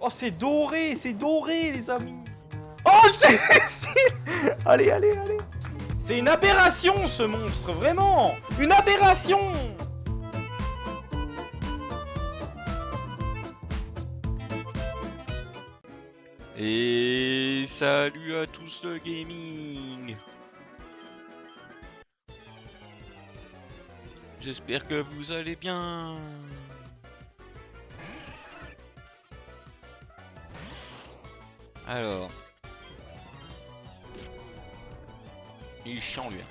Oh, c'est doré, les amis. Oh, allez, allez, allez. C'est une aberration, ce monstre, vraiment. Une aberration. Et salut à tous le gaming. J'espère que vous allez bien. Alors, il est chiant lui.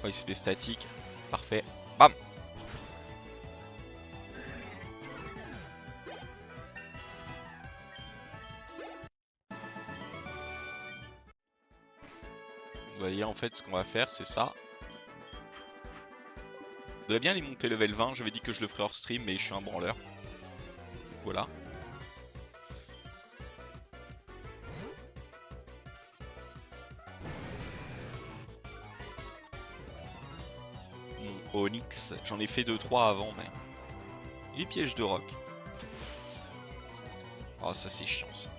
Oh, il se fait statique. Parfait. Bam. Vous voyez, en fait, ce qu'on va faire, c'est ça. Je voudrais bien les monter level 20. J'avais dit que je le ferais hors stream, mais je suis un branleur. Donc voilà. Mon Onyx, j'en ai fait 2-3 avant, mais... Les pièges de roc. Oh, ça c'est chiant, ça.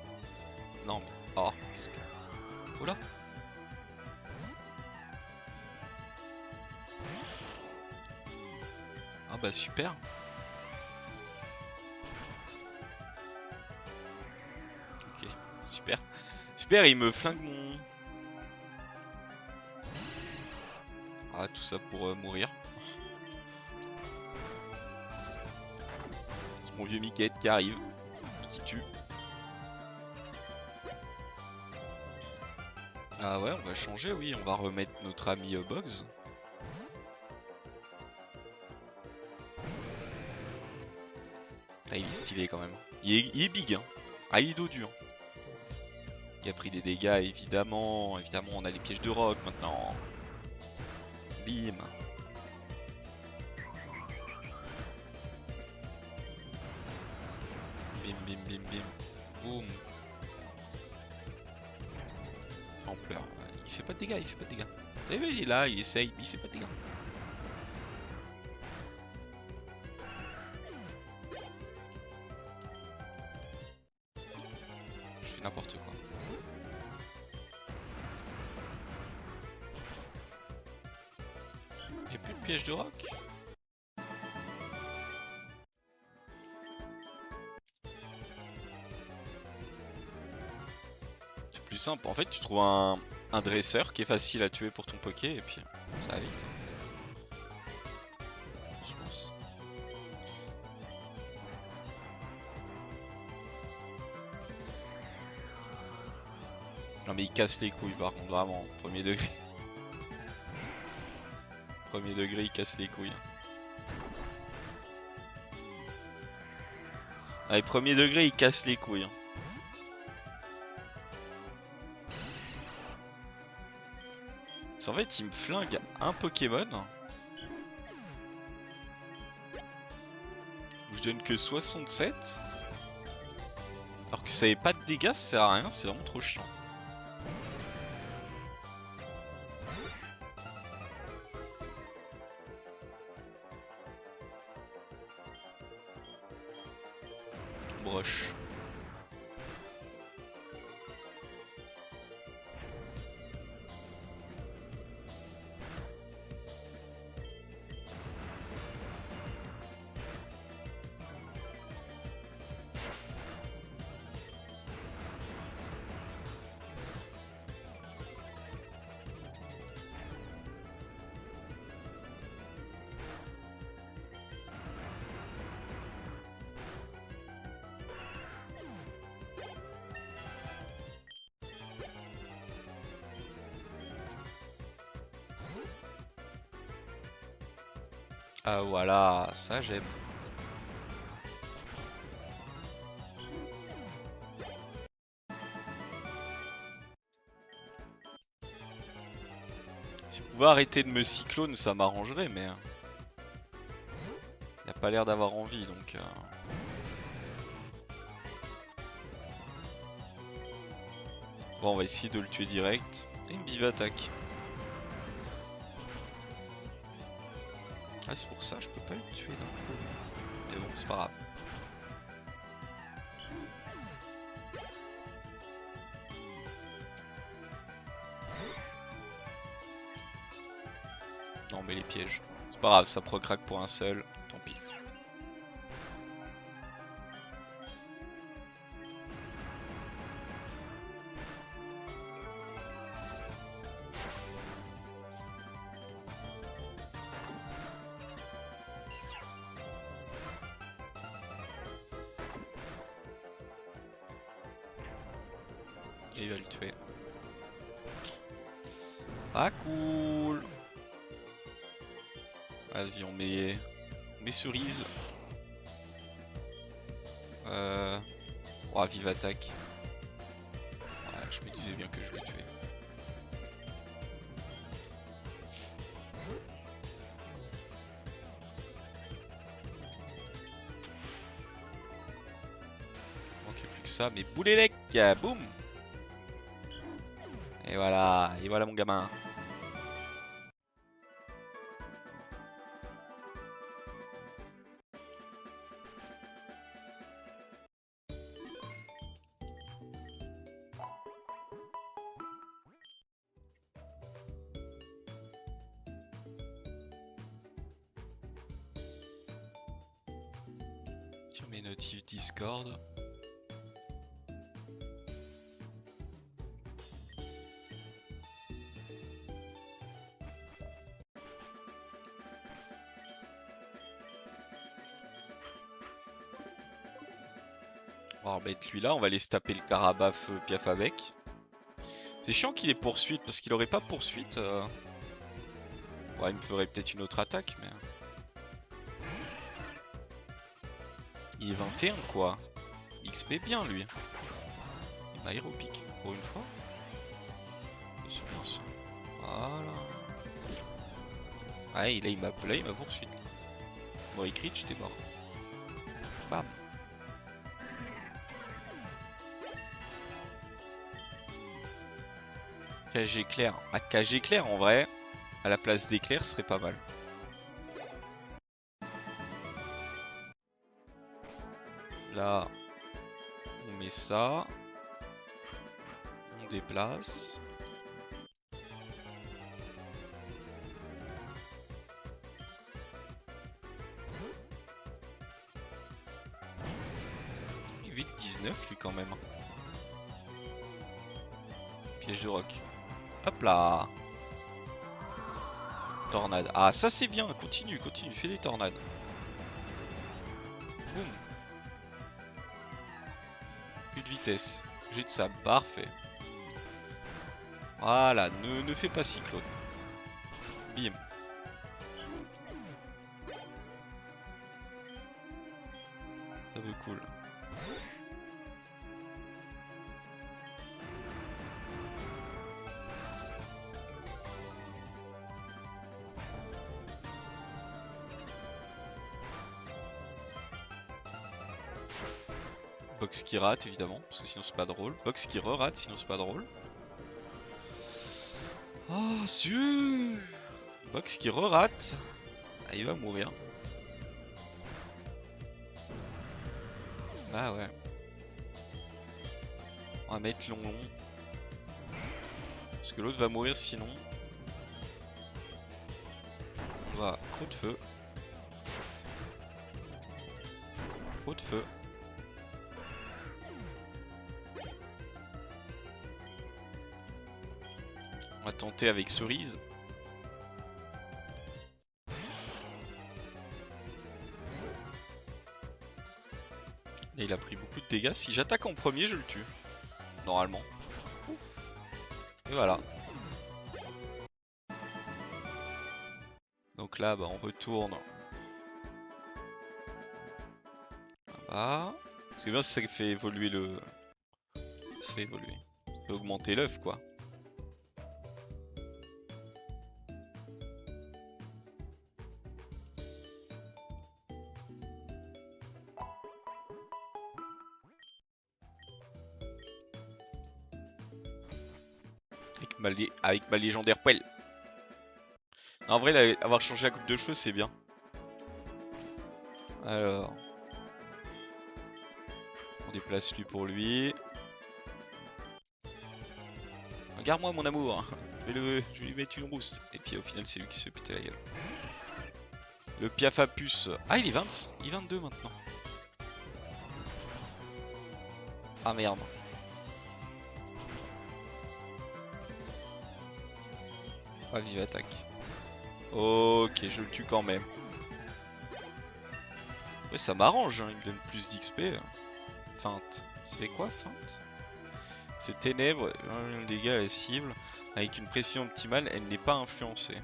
Non, mais... Oh, qu'est-ce que... Oh là. Ah bah super. Ok, super. Super, il me flingue mon... Ah, tout ça pour mourir. C'est mon vieux Mickey qui arrive. Qui tue. Ah ouais, on va changer, oui. On va remettre notre ami Bugs. Ah, il est stylé quand même. Il est big, hein. Ah, il est dodu, hein. Il a pris des dégâts, évidemment. Évidemment, on a les pièges de roc maintenant. Bim. Bim, bim, bim, bim. Boum. Ampleur. Il fait pas de dégâts, il fait pas de dégâts. Vous avez vu, il est là, il essaye, mais il fait pas de dégâts. Je fais n'importe quoi. Il n'y a plus de pièges de roc. C'est plus simple. En fait, tu trouves un dresseur qui est facile à tuer pour ton poké et puis ça va vite. Je pense. Non mais il casse les couilles par contre, vraiment, premier degré. Premier degré, il casse les couilles. Allez, premier degré, il casse les couilles. En fait, il me flingue un Pokémon. Où je donne que 67. Alors que ça n'avait pas de dégâts, ça sert à rien, c'est vraiment trop chiant. Broche. Ah voilà, ça j'aime. Si vous pouvez arrêter de me cyclone, ça m'arrangerait, mais... Il a pas l'air d'avoir envie, donc... Bon, on va essayer de le tuer direct. Et une bive attaque. Ah, c'est pour ça, je peux pas le tuer d'un coup. Mais bon, c'est pas grave. Non mais les pièges. C'est pas grave, ça procraque pour un seul, tant pis. Et il va le tuer. Ah cool. Vas-y, on met cerise. Oh, vive attaque. Ouais, je me disais bien que je le tuais. Il manquait plus que ça, mais boulélec, boum. Et voilà mon gamin. Tiens, mes notifs Discord. On va remettre lui là, on va aller se taper le Carabaf Piaf avec. C'est chiant qu'il ait poursuite parce qu'il aurait pas poursuite. Ouais, il me ferait peut-être une autre attaque, mais. Il est 21 quoi. XP bien lui. Il m'a héropique pour une fois. C'est bien ça. Voilà. Ah, là il m'a poursuite. Bon, il crit, j'étais mort. Bam. Cage éclair. Ah, cage éclair en vrai, à la place d'éclair, ce serait pas mal. Là, on met ça. On déplace. Il 8-19 lui quand même. Piège de roc. Hop là. Tornade. Ah ça c'est bien, continue, fais des tornades. Boum. Plus de vitesse. Jet de sable, parfait. Voilà, ne fais pas cyclone. Bim. Ça veut cool. Box qui rate évidemment, parce que sinon c'est pas drôle. Box qui re-rate, sinon c'est pas drôle. Oh, sûr. Box qui re-rate. Ah, il va mourir. Bah ouais. On va mettre long. Parce que l'autre va mourir sinon. On va croc de feu. Croc de feu. On va tenter avec cerise. Et il a pris beaucoup de dégâts. Si j'attaque en premier, je le tue. Normalement. Ouf. Et voilà. Donc là, bah, on retourne. Là-bas. C'est bien, ça fait évoluer le... Ça fait évoluer. Ça fait augmenter l'œuf, quoi. Avec ma légendaire poêle. En vrai, avoir changé la coupe de cheveux, c'est bien. Alors. On déplace lui pour lui. Regarde-moi mon amour. Je je vais lui mettre une rouste. Et puis au final, c'est lui qui se fait péter la gueule. Le Piaf à puce. Ah, il est 22 maintenant. Ah merde. Ah, vive attaque. Ok, je le tue quand même. Ouais, ça m'arrange, hein, il me donne plus d'XP. Feinte. Ça fait quoi, feinte? C'est ténèbres, un dégâts à la cible. Avec une précision optimale, elle n'est pas influencée.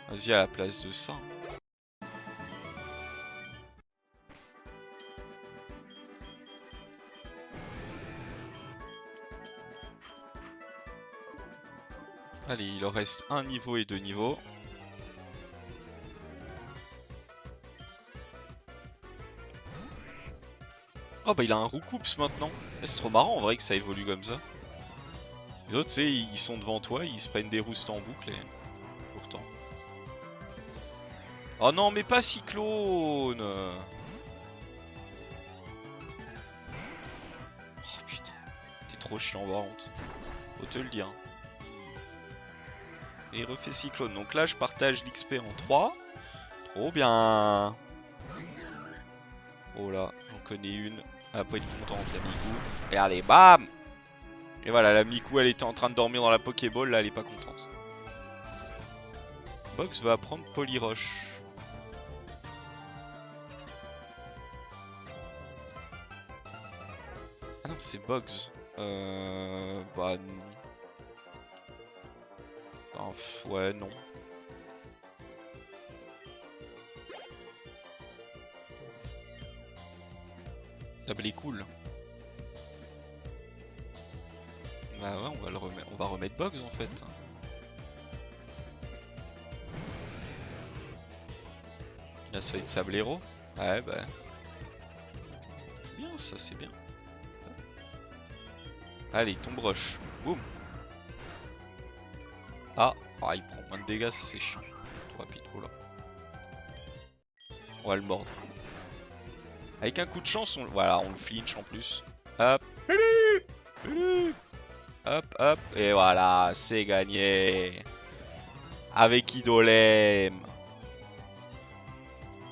Vas-y, à la place de ça. Allez, il en reste un niveau et 2 niveaux. Oh bah il a un Roucoups maintenant. C'est trop marrant en vrai que ça évolue comme ça. Les autres, tu sais, ils sont devant toi, ils se prennent des roustes en boucle et... Pourtant. Oh non, mais pas Cyclone! Oh putain, t'es trop chiant, par contre. Faut te le dire. Et il refait Cyclone. Donc là, je partage l'XP en 3. Trop bien. Oh là, j'en connais une. Elle va pas être contente, la Miku. Et allez, bam! Et voilà, la Miku, elle était en train de dormir dans la Pokéball, là, elle est pas contente. Box va apprendre Polyroche. Ah non, c'est Box. Bah... ouais, non. Sable est cool. Bah ouais, on va remettre Box en fait. Là, ça va être Sablero. Ouais, bah... Bien, ça, c'est bien. Allez, tombe roche. Boum. Ah, il prend moins de dégâts, c'est chiant. Trop rapide, oh là. On va le mordre. Avec un coup de chance, voilà, on le flinch en plus. Hop. Hop, hop. Et voilà, c'est gagné. Avec Idolem.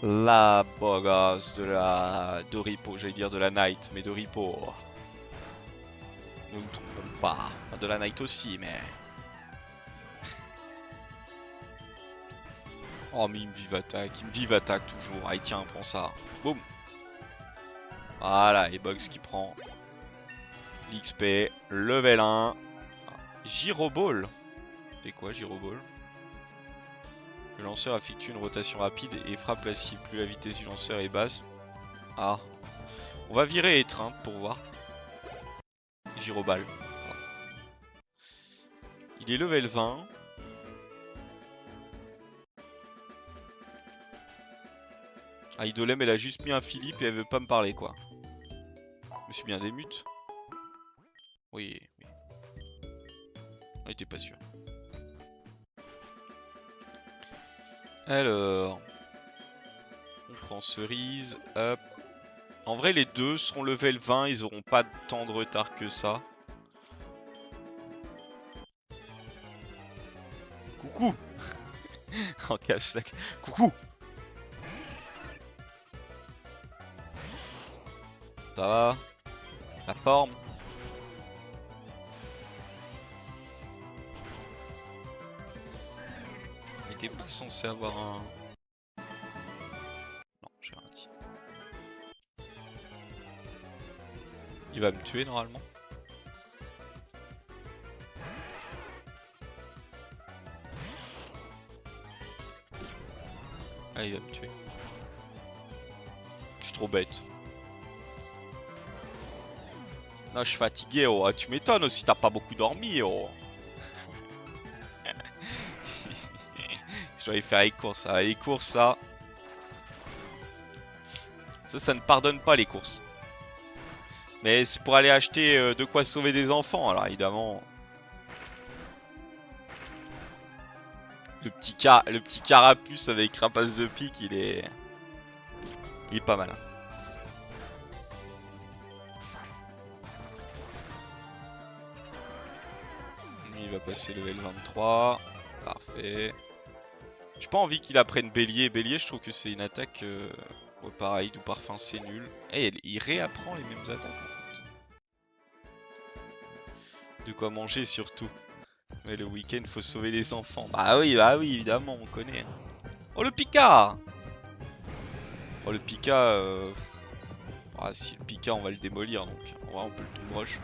La bogasse de Ripo, j'allais dire de la Night, mais de Ripo. Nous ne trompons pas. De la Night aussi, mais... Oh, mais il me vive attaque toujours. Allez, tiens, prends ça. Boum. Voilà, et Box qui prend l'XP, level 1. Gyroball. C'est quoi, Gyroball? Le lanceur effectue une rotation rapide et frappe la cible. Plus la vitesse du lanceur est basse. Ah. On va virer étreinte pour voir. Gyroball. Voilà. Il est level 20. Ah, Idolem, elle a juste mis un Philippe et elle veut pas me parler, quoi. Je me suis bien démute. Oui, oui. On était pas sûr. Alors... On prend cerise, hop. En vrai, les deux seront level 20, ils auront pas tant de retard que ça. Coucou. En casse-sac. Coucou. Ça va? La forme? Il était pas censé avoir un... Non, j'ai rien dit. Il va me tuer normalement. Ah, il va me tuer. Je suis trop bête. Non, je suis fatigué, oh. Tu m'étonnes aussi, t'as pas beaucoup dormi, oh. Je dois aller faire les courses. Ah, les courses, ça. Ça ne pardonne pas les courses. Mais c'est pour aller acheter de quoi sauver des enfants, alors évidemment. Le petit carapuce avec rapace de pique, il est pas mal. il va passer level 23. Parfait. J'ai pas envie qu'il apprenne bélier. Bélier, je trouve que c'est une attaque... ouais, pareil, tout parfum, c'est nul. Et il réapprend les mêmes attaques en fait. De quoi manger surtout. Mais le week-end, faut sauver les enfants. Bah oui, évidemment, on connaît. Oh, le Pika! Oh, le Pika... Ah, si le Pika, on va le démolir, donc en vrai, on peut le tout rush.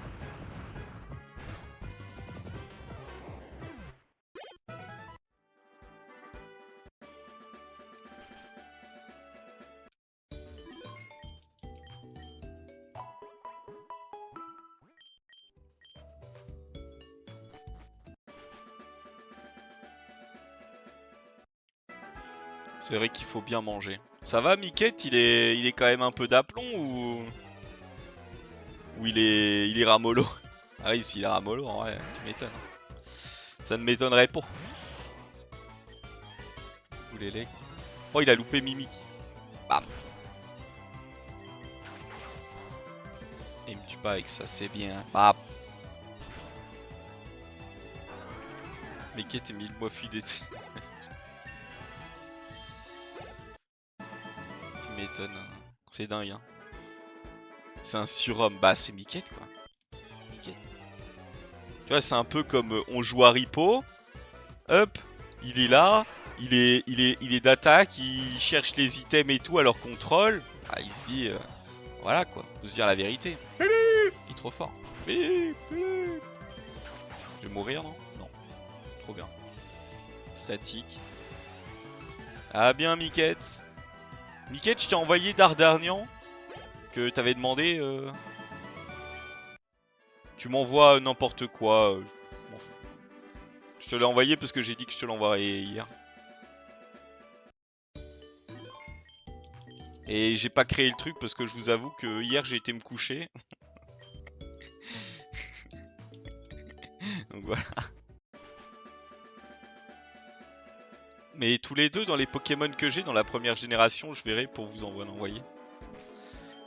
C'est vrai qu'il faut bien manger. Ça va, Miquette, il est quand même un peu d'aplomb ou il est ramolo? Ah oui, s'il est ramolo, en vrai, tu m'étonnes. Ça ne m'étonnerait pas. Ou les legs. Oh, il a loupé Mimi. Bam. Et il me tue pas avec ça, c'est bien. Bam. Miquette est 1000 mois fudé. Tu m'étonnes. C'est dingue, hein. C'est un surhomme. Bah, c'est Miquette, quoi. Miquette. Tu vois, c'est un peu comme on joue à Ripo. Hop, il est là. Il est d'attaque. Il cherche les items et tout à leur contrôle. Ah, il se dit... voilà, quoi. Faut se dire la vérité. Il est trop fort. Je vais mourir, non? Non. Trop bien. Statique. Ah bien, Miquette. Miquette, je t'ai envoyé Dardarnian. Que t'avais demandé. Tu m'envoies n'importe quoi. Je m'en fous. Je te l'ai envoyé parce que j'ai dit que je te l'envoierais hier. Et j'ai pas créé le truc parce que je vous avoue que hier j'ai été me coucher. Donc voilà. Mais tous les deux dans les Pokémon que j'ai dans la première génération, je verrai pour vous envoyer.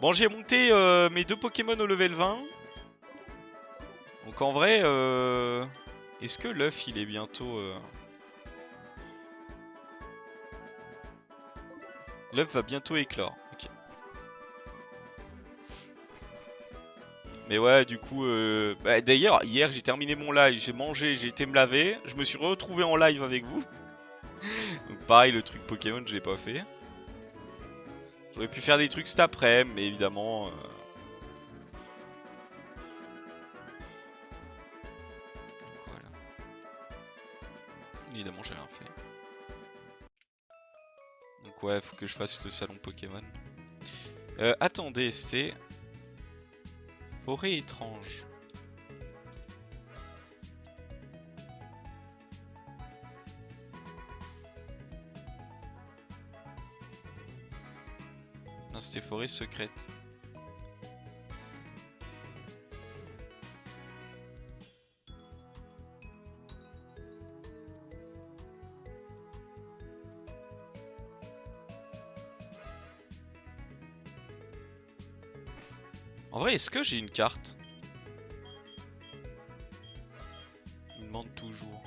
Bon, j'ai monté mes 2 Pokémon au level 20. Donc en vrai, est-ce que l'œuf il est bientôt... L'œuf va bientôt éclore. Ok. Mais ouais, du coup... bah, d'ailleurs, hier j'ai terminé mon live, j'ai mangé, j'ai été me laver. Je me suis retrouvé en live avec vous. Donc pareil, le truc Pokémon, je l'ai pas fait. J'aurais pu faire des trucs cet après, mais évidemment... Voilà. Évidemment, j'ai rien fait. Donc ouais, faut que je fasse le salon Pokémon. Attendez, c'est... Forêt étrange. Non, c'était forêt secrète. En vrai, est-ce que j'ai une carte? Il me demande toujours.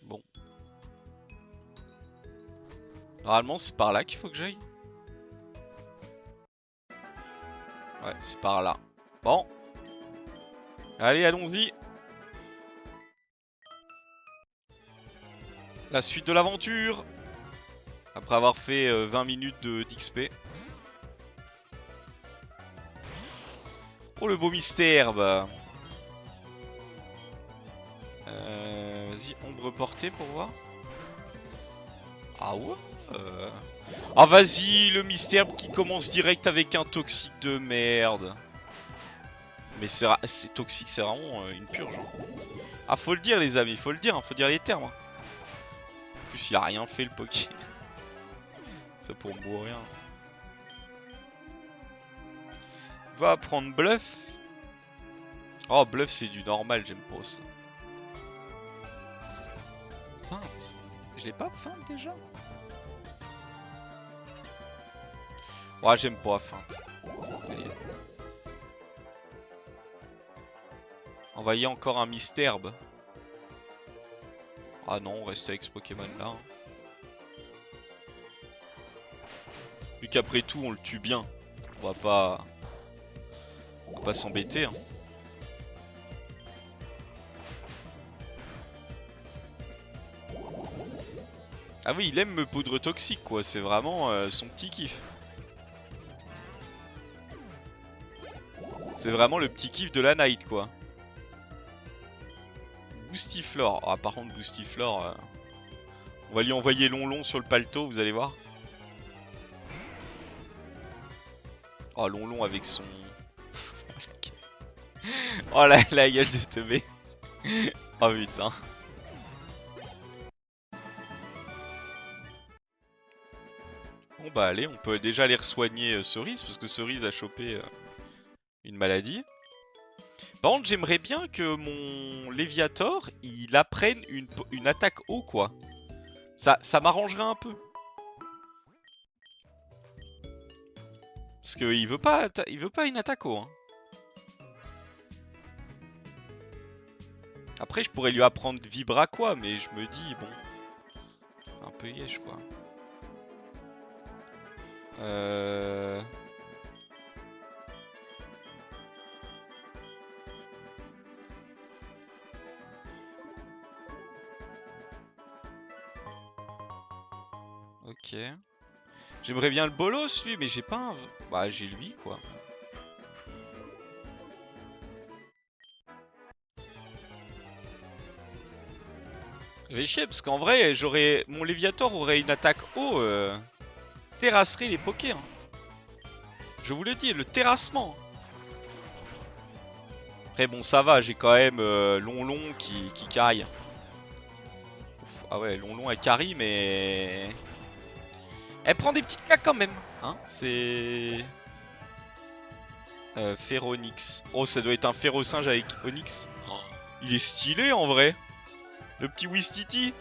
Bon. Normalement, c'est par là qu'il faut que j'aille. Ouais, c'est par là. Bon. Allez, allons-y. La suite de l'aventure. Après avoir fait 20 minutes d'XP. Oh, le beau mystère, bah. Vas-y, ombre portée pour voir. Ah ouais. Ah vas-y, le mystère qui commence direct avec un toxique de merde. Mais c'est toxique, c'est vraiment une purge. Hein. Ah, faut le dire, les amis, faut le dire, hein, faut dire les termes. Hein. En plus, il a rien fait le Poké. Ça pour mourir. Va prendre bluff. Oh, bluff, c'est du normal, j'aime pas ça. Feinte. Je l'ai pas feinte déjà? Ouais, j'aime pas feinte. Allez. Envoyer encore un Misterbe. Ah non, on reste avec ce Pokémon là. Hein. Vu qu'après tout, on le tue bien. On va pas s'embêter. Hein. Ah oui, il aime me poudre toxique quoi. C'est vraiment son petit kiff. C'est vraiment le petit kiff de la night quoi. Boostiflore. Ah par contre Boostiflore, on va lui envoyer Lonlon sur le paletot, vous allez voir. Oh Lonlon avec son... oh la gueule de teubé. Oh putain. Bon bah allez, on peut déjà aller soigner Cerise parce que Cerise a chopé une maladie. Par contre, j'aimerais bien que mon Léviator, il apprenne une attaque haut, quoi. Ça m'arrangerait un peu. Parce qu'il veut pas, une attaque haut. Hein. Après, je pourrais lui apprendre Vibra, quoi, mais je me dis, bon... un peu yesh, quoi. Ok. J'aimerais bien le bolos, lui, mais j'ai pas un... Bah, j'ai lui, quoi. Ça fait chier, parce qu'en vrai, mon Léviator aurait une attaque haut, terrasserait les pokés. Hein. Je vous le dis, le terrassement. Après, bon, ça va, j'ai quand même Lonlon qui carry. Ah ouais, Lonlon, elle carry, mais... Elle prend des petites claques quand même. Hein, c'est... Féronix. Oh, ça doit être un Férocinge avec Onyx. Oh, il est stylé en vrai. Le petit Wistiti.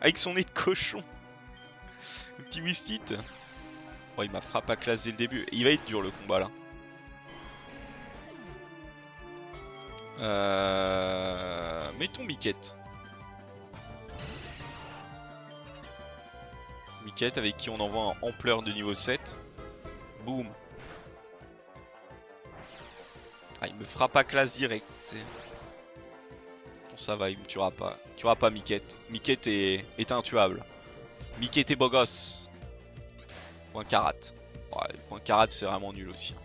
Avec son nez de cochon. Le petit Wistit. Oh, il m'a frappé à classe dès le début. Il va être dur le combat là. Mettons Miquette. Miquette avec qui on envoie un ampleur de niveau 7. Boum. Ah, il me frappe à classe direct. Bon, ça va, il me tuera pas. Il tuera pas Miquette. Miquette est intuable. Miquette est beau gosse. Point karat. Ouais, point karat c'est vraiment nul aussi.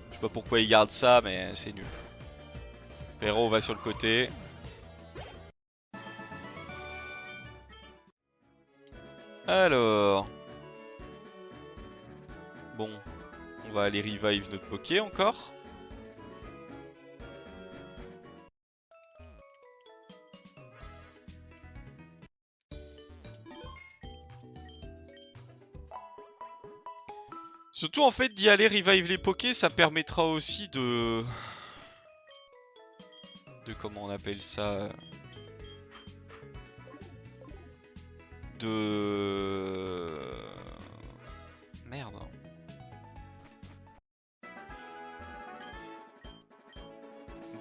Je sais pas pourquoi il garde ça, mais c'est nul. Perro va sur le côté. Alors. Bon. On va aller revive notre Poké encore. Surtout en fait d'y aller revive les Poké, ça permettra aussi de comment on appelle ça, merde.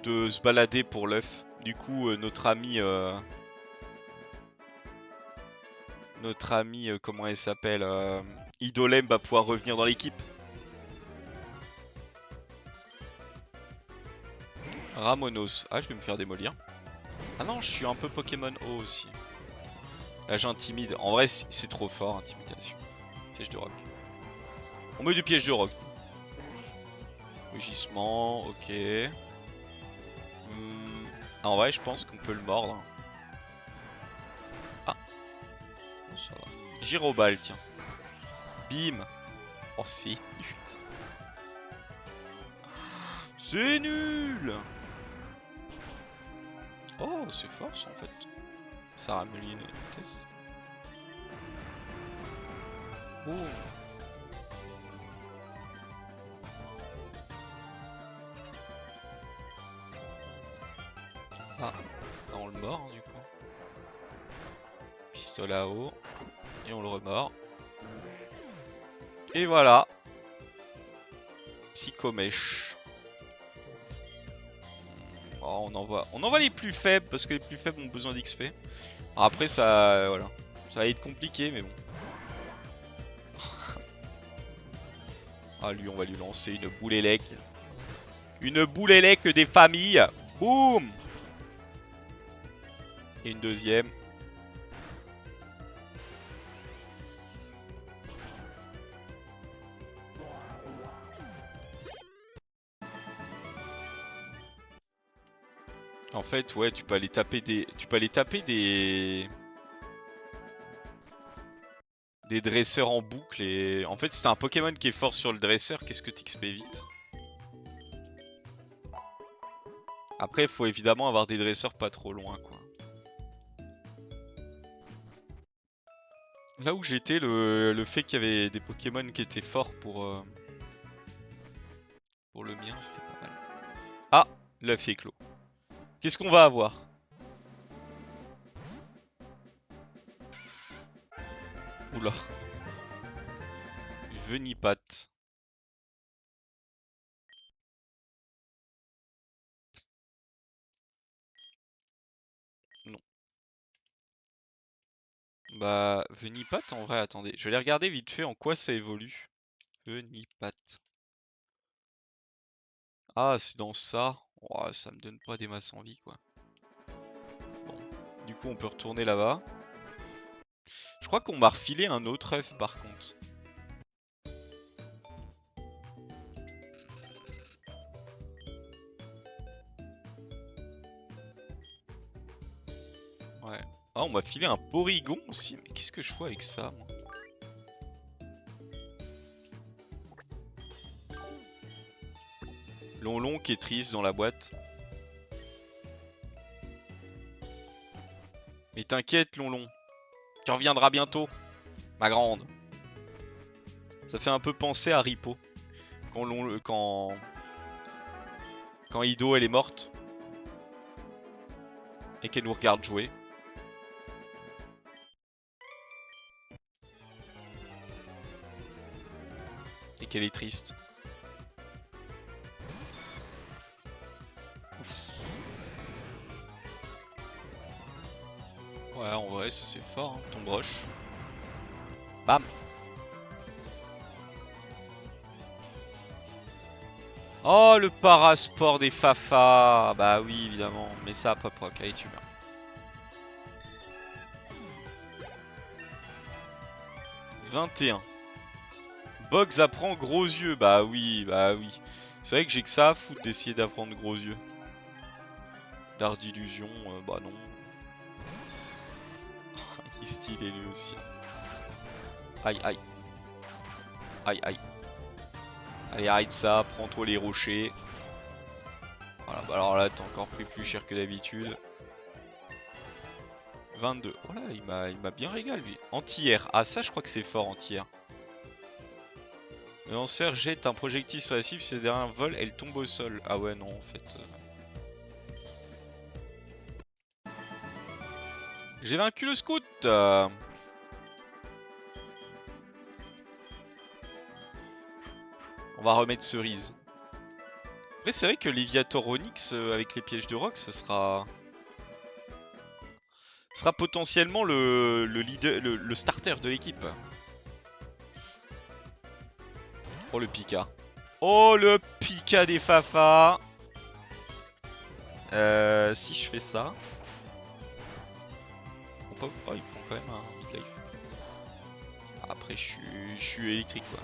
De se balader pour l'œuf. Du coup, notre ami, comment elle s'appelle, Idolem va pouvoir revenir dans l'équipe. Ramonos. Ah, je vais me faire démolir. Ah non, je suis un peu Pokémon O aussi. Là, j'intimide. En vrai, c'est trop fort, intimidation. Piège de roc. On met du piège de roc. Rugissement, ok. En vrai, je pense qu'on peut le mordre. Ah. Oh, ça va. Gyroball, tiens. Bim. Oh, c'est nul. C'est nul. Oh, c'est force en fait. Ça ramène une vitesse. Oh. Ah, on le mord hein, du coup. pistole à eau. Et on le remord. Et voilà. Psychomèche. Oh, on envoie les plus faibles parce que les plus faibles ont besoin d'XP. Après ça, voilà. Ça va être compliqué mais bon. Ah lui on va lui lancer une boule élec. Une boule élec des familles. Boum. Et une deuxième. En fait, ouais, tu peux aller taper des dresseurs en boucle et en fait, si t'as un Pokémon qui est fort sur le dresseur, qu'est-ce que t'XP vite? Après, il faut évidemment avoir des dresseurs pas trop loin, quoi. Là où j'étais, le fait qu'il y avait des Pokémon qui étaient forts pour le mien, c'était pas mal. Ah, l'œuf est clos. Qu'est-ce qu'on va avoir? Oula. Venipat. Non. Bah, Venipat en vrai, attendez. Je vais aller regarder vite fait en quoi ça évolue. Venipat. Ah, c'est dans ça. Oh, ça me donne pas des masses en vie, quoi. Bon. Du coup, on peut retourner là-bas. Je crois qu'on m'a refilé un autre œuf, par contre. Ouais. Ah, on m'a filé un Porygon aussi. Mais qu'est-ce que je fais avec ça, moi? Lonlon qui est triste dans la boîte. Mais t'inquiète, Lonlon. Tu reviendras bientôt, ma grande. Ça fait un peu penser à Ripo. Quand Ido elle est morte. Et qu'elle nous regarde jouer. Et qu'elle est triste. Ouais, en vrai, c'est fort, hein, ton broche. Bam. Oh, le parasport des Fafa. Bah oui, évidemment. Mais ça, pop rock. Allez, tu meurs. « 21. Box apprend gros yeux. Bah oui, bah oui. C'est vrai que j'ai que ça à foutre d'essayer d'apprendre gros yeux. L'art d'illusion, bah non. Il est stylé lui aussi. Aïe, aïe. Aïe, aïe. Allez, arrête ça, prends-toi les rochers. Voilà, bah alors là, t'es encore pris plus cher que d'habitude. 22. Oh là, il m'a bien régalé lui. Anti-air. Ah, ça, je crois que c'est fort, anti-air. Le lanceur jette un projectile sur la cible, si c'est derrière un vol, elle tombe au sol. Ah ouais, non, en fait. J'ai vaincu le scout. On va remettre cerise. Après, c'est vrai que Léviator Onyx avec les pièges de rock, ce sera potentiellement le leader, le starter de l'équipe. Oh le Pika. Oh le Pika des Fafa. Si je fais ça. Oh, il prend quand même un midlife. Après je suis électrique quoi.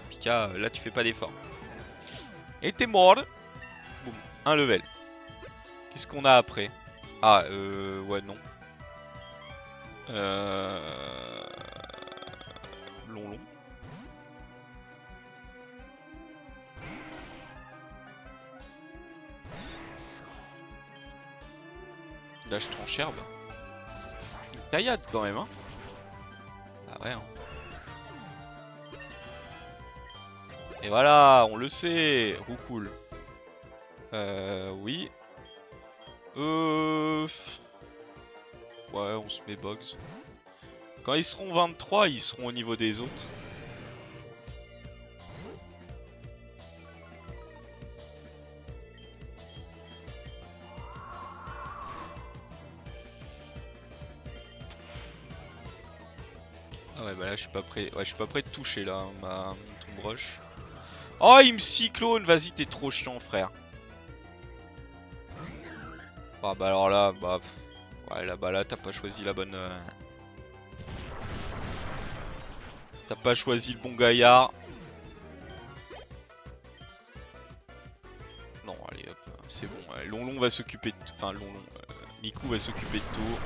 Pika, là tu fais pas d'effort. Et t'es mort. Boum, un level. Qu'est-ce qu'on a après? Ah ouais non. Long. Lâche trancherbe. Une taillade quand même hein. Ah ouais hein. Et voilà, on le sait. Roucoule. Oui. Ouais, on se met Bogs. Quand ils seront 23, ils seront au niveau des autres. Ah ouais bah là je suis pas prêt. Ouais je suis pas prêt de toucher là ma Tomb Rush. Oh il me cyclone, vas-y t'es trop chiant frère. Ah bah alors là bah ouais là bah là t'as pas choisi la bonne. T'as pas choisi le bon gaillard. Non allez hop, c'est bon. Lonlon va s'occuper de. Enfin Lonlon. Miku va s'occuper de tout.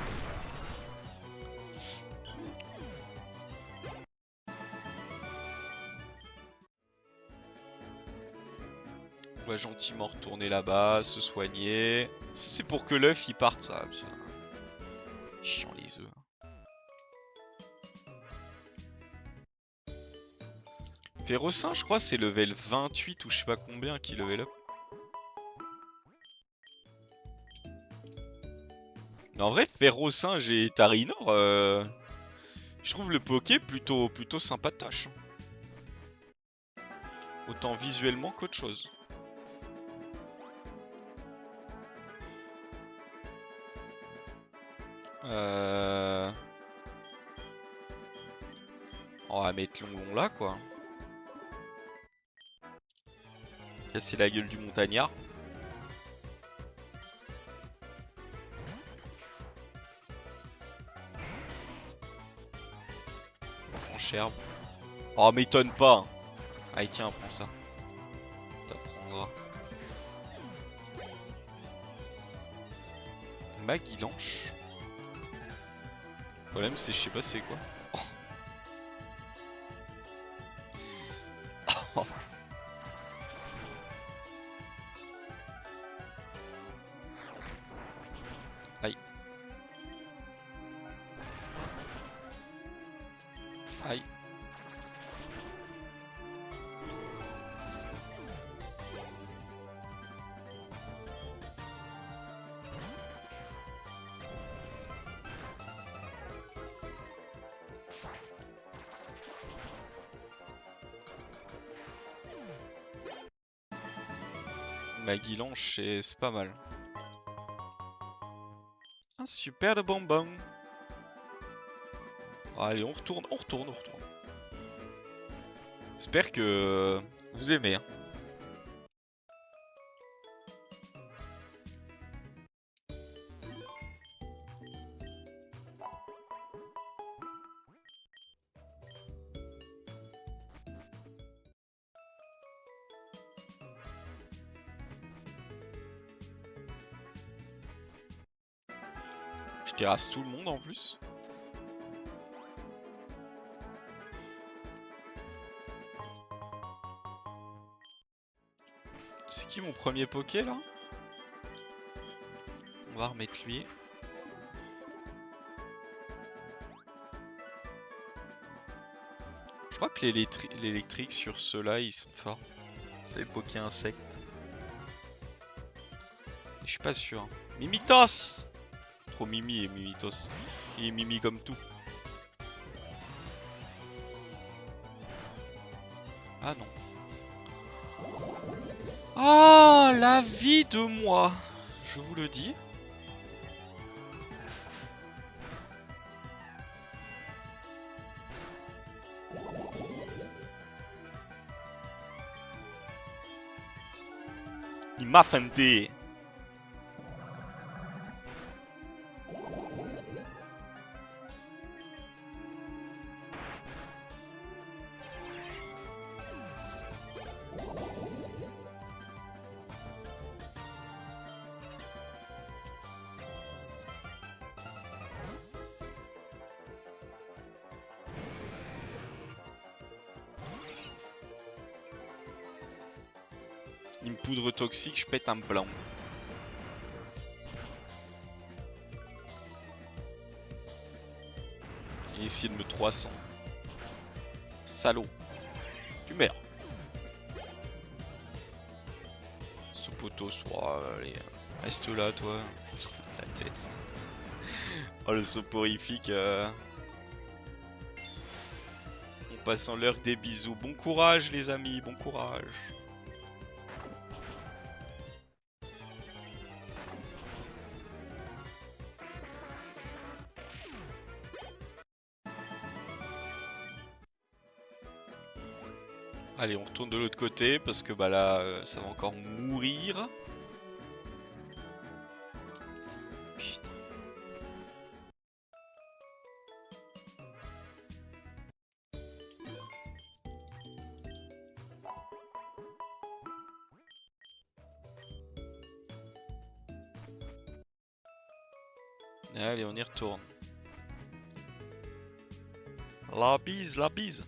On va gentiment retourner là-bas, se soigner. C'est pour que l'œuf il parte ça. Putain. Chiant les œufs. Férocin je crois c'est level 28 ou je sais pas combien qui level up. Mais en vrai Férocin et Tarinor je trouve le poké plutôt sympatoche. Autant visuellement qu'autre chose. On va mettre Lonlon là quoi. Casser la gueule du montagnard. En cherbe. Oh m'étonne pas. Allez tiens prends ça. T'apprendras. Maguilanche. Le problème c'est je sais pas c'est quoi. Oh. Aïe. Aïe. Maguilanche c'est pas mal. Un super de bonbon. Allez on retourne. J'espère que vous aimez. Hein. Je terrasse tout le monde en plus. C'est qui mon premier poké là? On va remettre lui. Je crois que l'électrique sur ceux-là ils sont forts. C'est les poké insectes. Je suis pas sûr. Mimitos! Trop Mimi et Mimitos. Il est Mimi comme tout. Ah non. Ah, la vie de moi, je vous le dis. Il m'a feinté. Une poudre toxique, je pète un blanc. Et essayer de me 300. Salaud. Tu meurs. Ce poteau soit... allez, reste là toi. La tête. Oh le soporifique. passant l'heure des bisous. Bon courage les amis, bon courage. Allez, on retourne de l'autre côté parce que bah là, ça va encore mourir. Putain. Allez, on y retourne. La bise, la bise.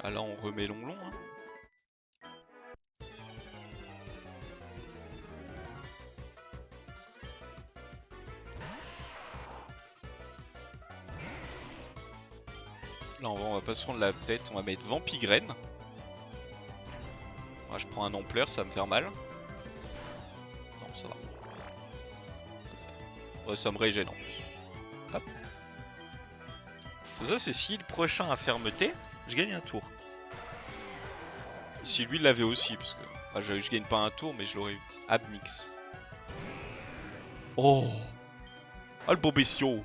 Ah là, on remet long hein. Là, on va pas se prendre la tête, on va mettre Vampigraine. Moi, je prends un ampleur, ça va me faire mal. Non, ça va. Ouais, ça me régène en plus. Hop. Ça, c'est si le prochain a fermeté, je gagne un tour. Si lui l'avait aussi, parce que bah, je gagne pas un tour, mais je l'aurais eu. Abnix. Oh! Ah, le beau bestiau!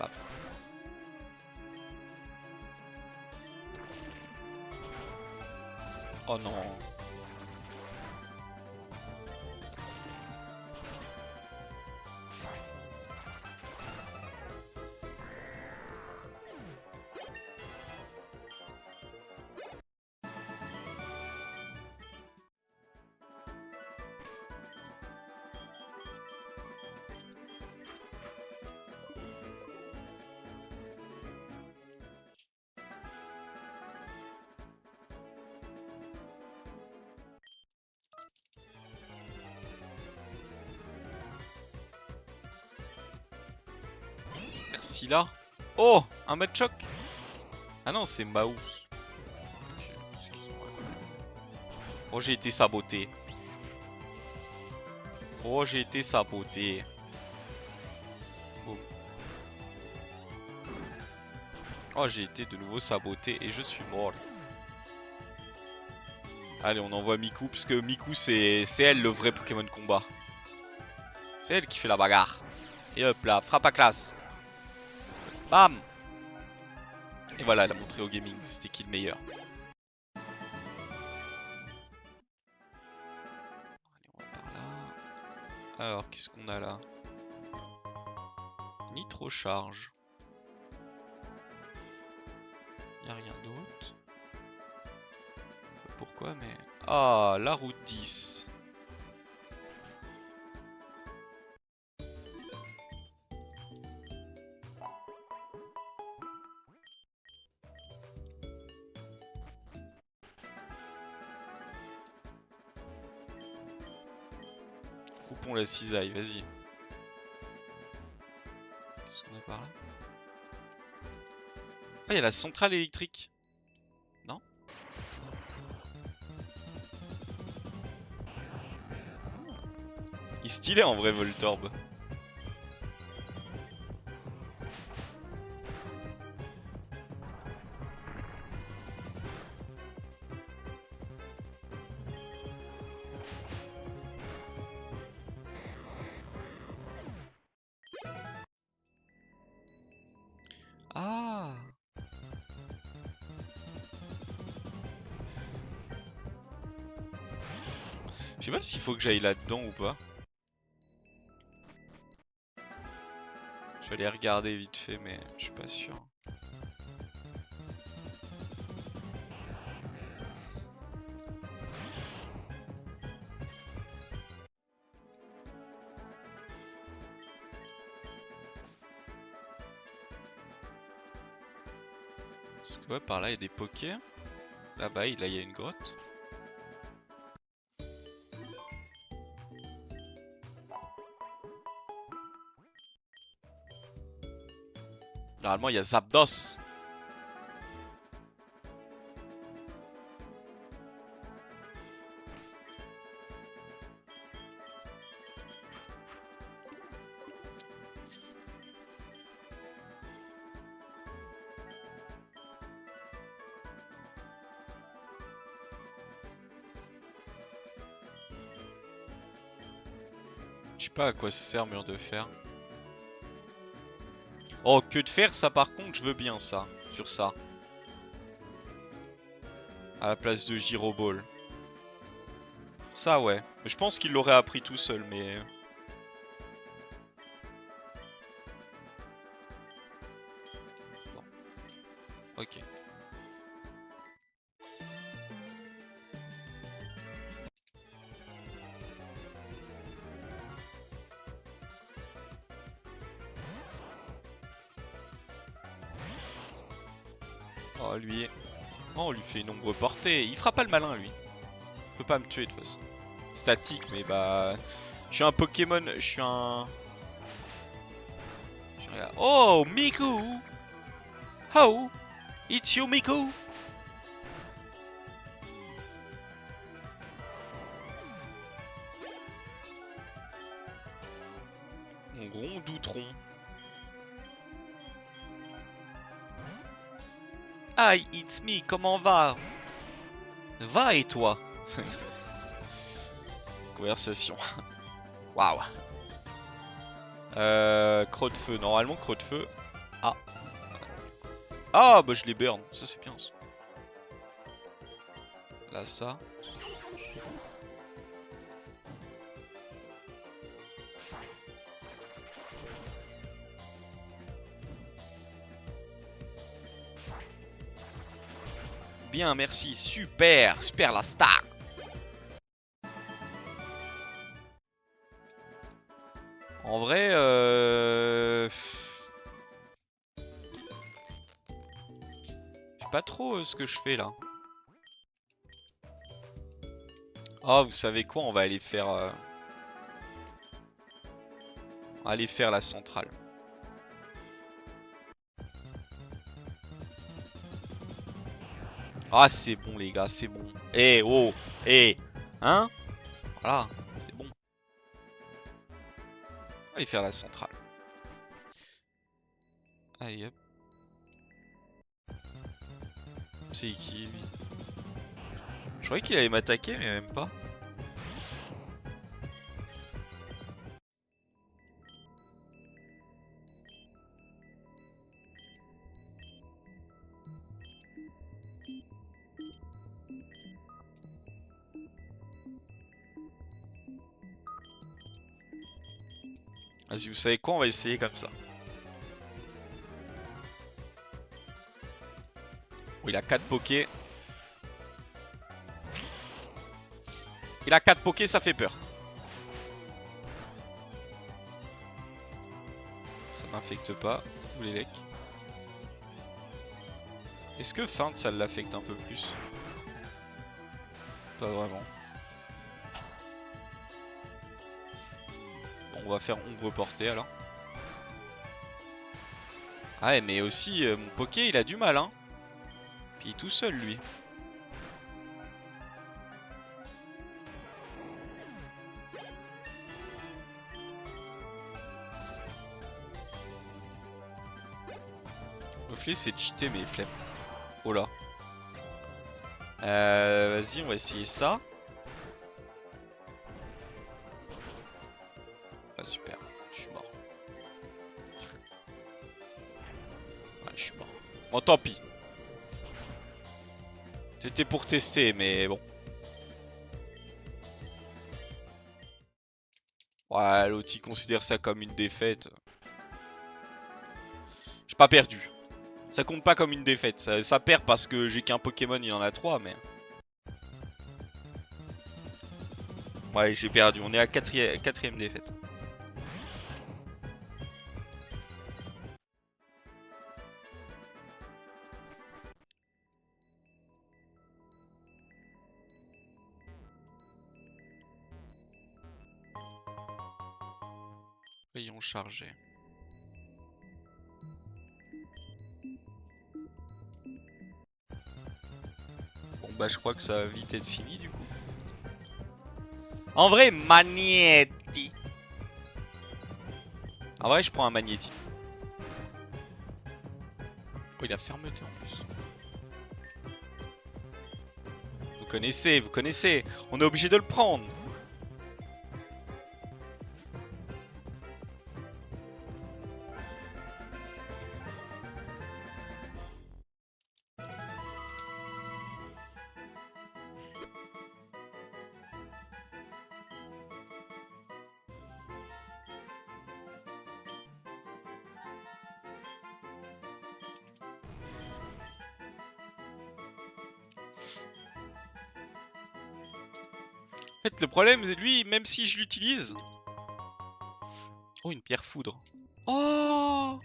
Hop. Oh non! Merci là. Oh, un match choc. Ah non, c'est Mouse. Excuse-moi. Oh, j'ai été saboté. Oh, j'ai été saboté. Boum. Oh, j'ai été de nouveau saboté et je suis mort. Allez, on envoie Miku, parce que Miku, c'est elle le vrai Pokémon combat. C'est elle qui fait la bagarre. Et hop là, frappe à classe. Bam! Et voilà, elle a montré au gaming, c'était qui le meilleur. Allez, on va par là. Alors, qu'est-ce qu'on a là? Nitro charge. Y'a rien d'autre. Pourquoi, mais... Ah, la route 10. Coupons la cisaille, vas-y. Qu'est-ce qu'on a par là? Ah, il y a la centrale électrique. Non? Il est stylé en vrai, Voltorb. Ah! Je sais pas s'il faut que j'aille là-dedans ou pas. Je vais aller regarder vite fait, mais je suis pas sûr. Parce que ouais, par là il y a des pokés. Là-bas, là il y a une grotte. Généralement, il y a Zapdos. Je sais pas à quoi ça sert mur de fer. Oh, queue de fer, ça par contre, je veux bien ça. Sur ça. À la place de Gyroball. Ça, ouais. Je pense qu'il l'aurait appris tout seul, mais... Bon. Ok. Oh, lui... Oh, on lui fait une ombre portée. Il fera pas le malin, lui. Il peut pas me tuer, de toute façon. Statique, mais bah... Je suis un Pokémon... Je suis un... Oh, Miku! Oh! It's you, Miku! Mon gros doutron. Hi, it's me, comment va? Va et toi? Conversation. Waouh. Croc de feu, normalement croc de feu. Ah. Ah bah je les burn, ça c'est bien ça. Là ça. Bien, merci, super, super la star. En vrai, je sais pas trop ce que je fais là. Oh, vous savez quoi, on va aller faire... on va aller faire la centrale. Ah, c'est bon les gars, c'est bon. Eh, oh, eh, hein? Voilà, c'est bon. On va aller faire la centrale. Allez hop. C'est qui lui? Je croyais qu'il allait m'attaquer, mais même pas. Vas-y, vous savez quoi? On va essayer comme ça. Oh, il a 4 pokés. Il a 4 pokés, ça fait peur. Ça m'infecte pas, ou les lecs. Est-ce que feinte ça l'affecte un peu plus? Pas vraiment. Bon, on va faire ombre portée alors. Ah ouais, mais aussi mon poké il a du mal hein. Puis il est tout seul lui. Reflet c'est cheaté mais flemme. Oh là. Vas-y on va essayer ça. Ah super, je suis mort. Ah je suis mort. Bon tant pis. C'était pour tester mais bon. Ouais l'autre il considère ça comme une défaite. J'ai pas perdu. Ça compte pas comme une défaite. Ça perd parce que j'ai qu'un Pokémon, il en a 3 mais... Ouais j'ai perdu. On est à quatrième défaite. Rayon chargé. Bah je crois que ça va vite être fini du coup. En vrai, Magnéti. En vrai, je prends un Magnéti. Oh, il a fermeté en plus. Vous connaissez, vous connaissez. On est obligé de le prendre. En fait, le problème, c'est lui, même si je l'utilise... Oh, une pierre foudre. Oh!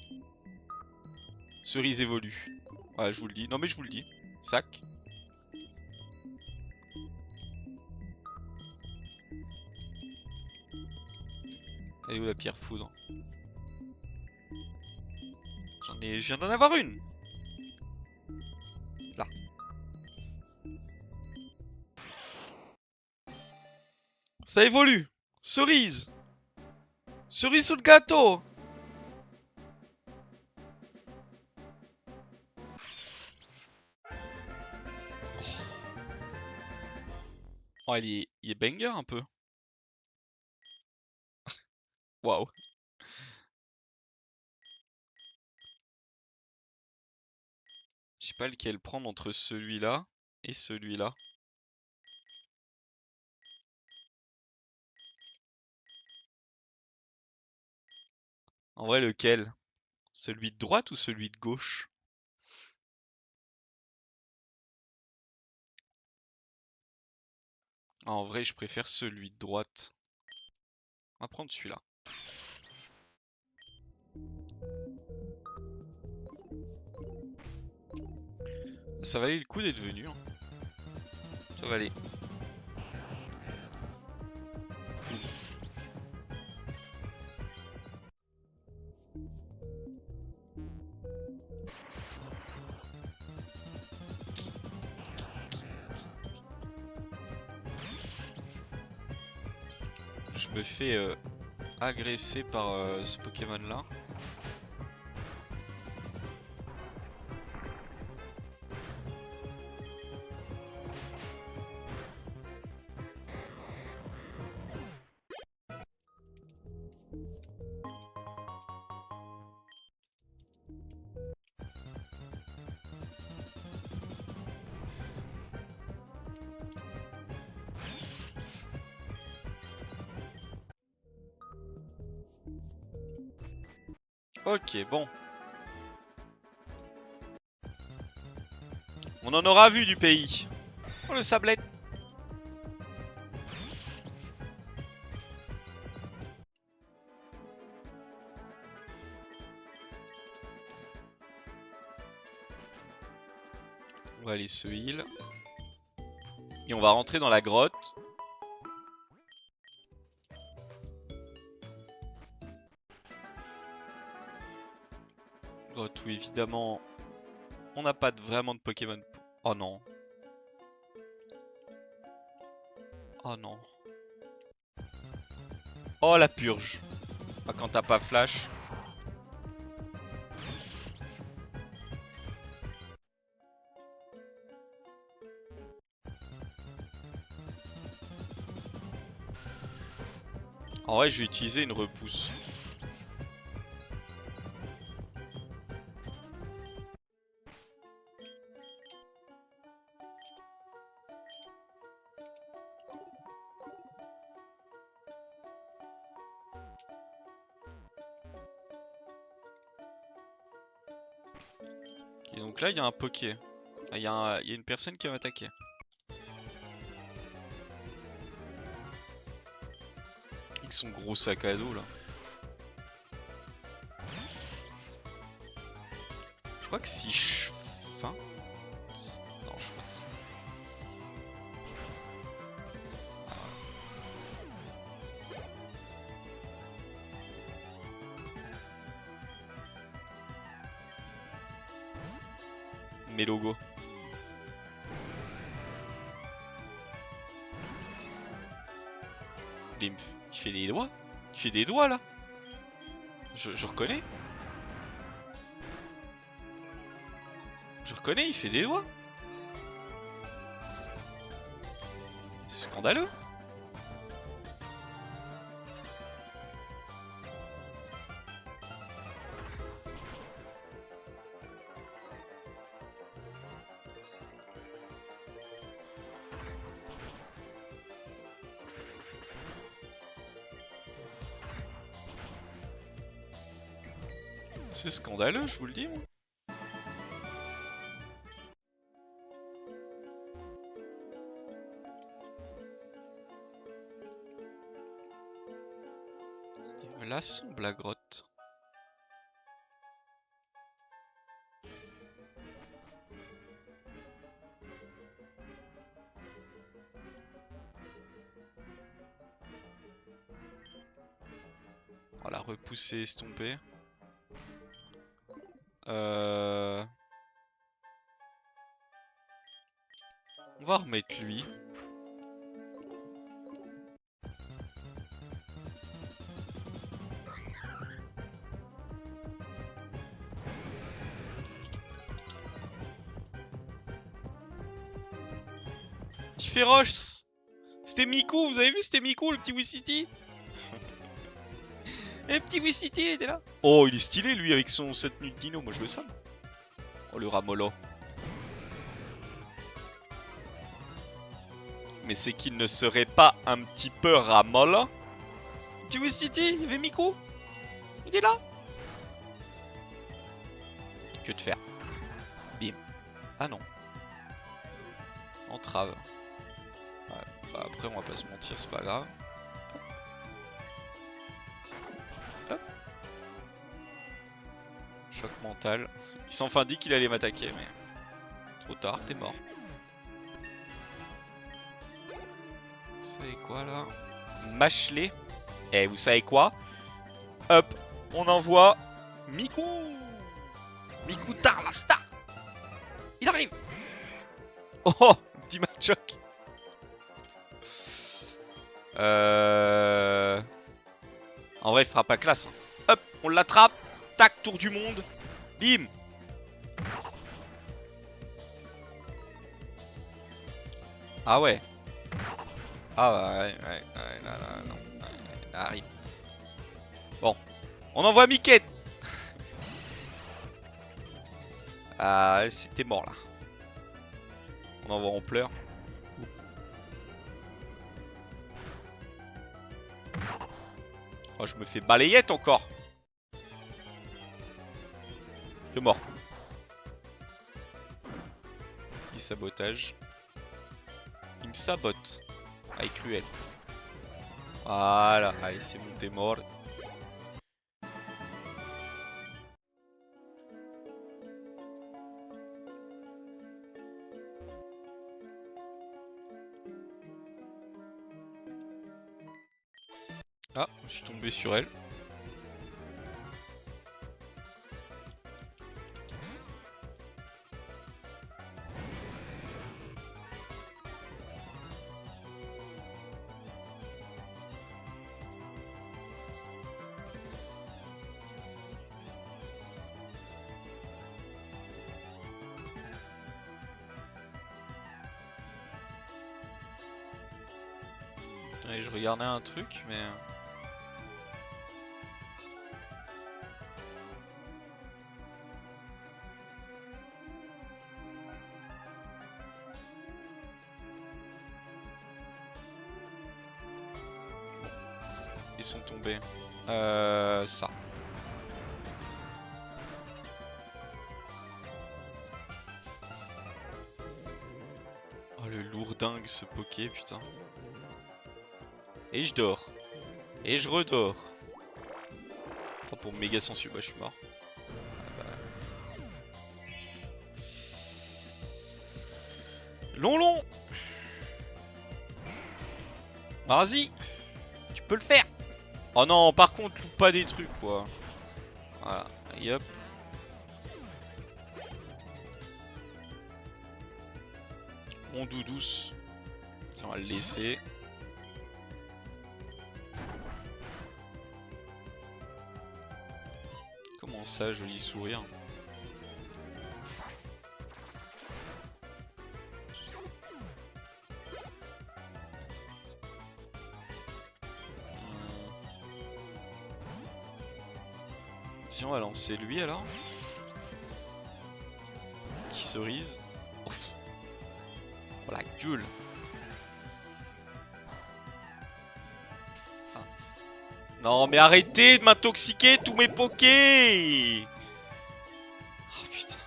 Cerise évolue. Voilà, je vous le dis. Non, mais je vous le dis. Sac. Elle est où la pierre foudre? Je viens d'en avoir une. Là. Ça évolue. Cerise. Cerise sous le gâteau. Oh, il est banger un peu. Waouh. Je sais pas lequel prendre entre celui-là et celui-là. En vrai, lequel? Celui de droite ou celui de gauche? Ah, en vrai, je préfère celui de droite. On va prendre celui-là. Ça valait le coup d'être venu. Hein. Ça valait. Je me fais agresser par ce Pokémon là. Ok, bon. On en aura vu du pays. Oh, le sablette. On va aller se heal. Et on va rentrer dans la grotte. Grotte où évidemment on n'a pas vraiment de Pokémon. Oh non. Oh non. Oh la purge. Ah, quand t'as pas flash. En vrai, je vais utiliser une repousse. Et donc là, il y a un Poké. Ah, il y a une personne qui va m'attaquer. Avec son gros sac à dos là. Je crois que si je... Fin... Non, je crois que c'est... Mes logos. Il fait des doigts. Il fait des doigts là. Je reconnais. Je reconnais, il fait des doigts. C'est scandaleux. C'est scandaleux, je vous le dis. Moi. Là sombre la grotte. On va la repousser, estomper. On va remettre lui. Petit féroce. C'était Miku, vous avez vu, c'était Miku, le petit Wistiti. Et le petit Wistiti, il était là. Oh, il est stylé, lui, avec son cette tenue de dino. Moi, je veux ça. Oh, le Ramolo. Mais c'est qu'il ne serait pas un petit peu Ramolo. Petit Wistiti, il y avait Miku. Il est là. Que de faire. Bim. Ah non. Entrave. Ouais, bah après, on va pas se mentir, c'est pas grave. Hop. Choc mental. Il s'est enfin dit qu'il allait m'attaquer, mais... Trop tard, t'es mort. Vous savez quoi, là? Machelé. Eh, vous savez quoi? Hop, on envoie... Miku. Miku tard, la star. Il arrive. Oh, petit match-choc. En vrai, il fera pas classe. Hop, on l'attrape. Tac, tour du monde. Bim. Ah ouais. Ah ouais, là, non. Ouais, arrive. Bon, on envoie Mickey. Ah, c'était mort là. On envoie en pleurs. Oh, je me fais balayette encore. Je suis mort. Petit sabotage. Il me sabote. Ah, il est cruel. Voilà, allez, c'est bon, t'es mort. Ah, je suis tombé sur elle. Allez, je regardais un truc, mais... Ils sont tombés. Ça. Oh, le lourdingue, ce poké, putain. Et je dors. Et je redors. Oh, pour méga sensu, bah je suis mort. Ah, bah. Long. Vas-y. Tu peux le faire. Oh non, par contre, loupe pas des trucs, quoi. Voilà. Et hop. On douce. On va le laisser. Comment ça, joli sourire. Si on va lancer lui alors. Qui cerise. Ouf. Voilà, Jules. Ah. Non mais arrêtez de m'intoxiquer tous mes pokés. Oh putain.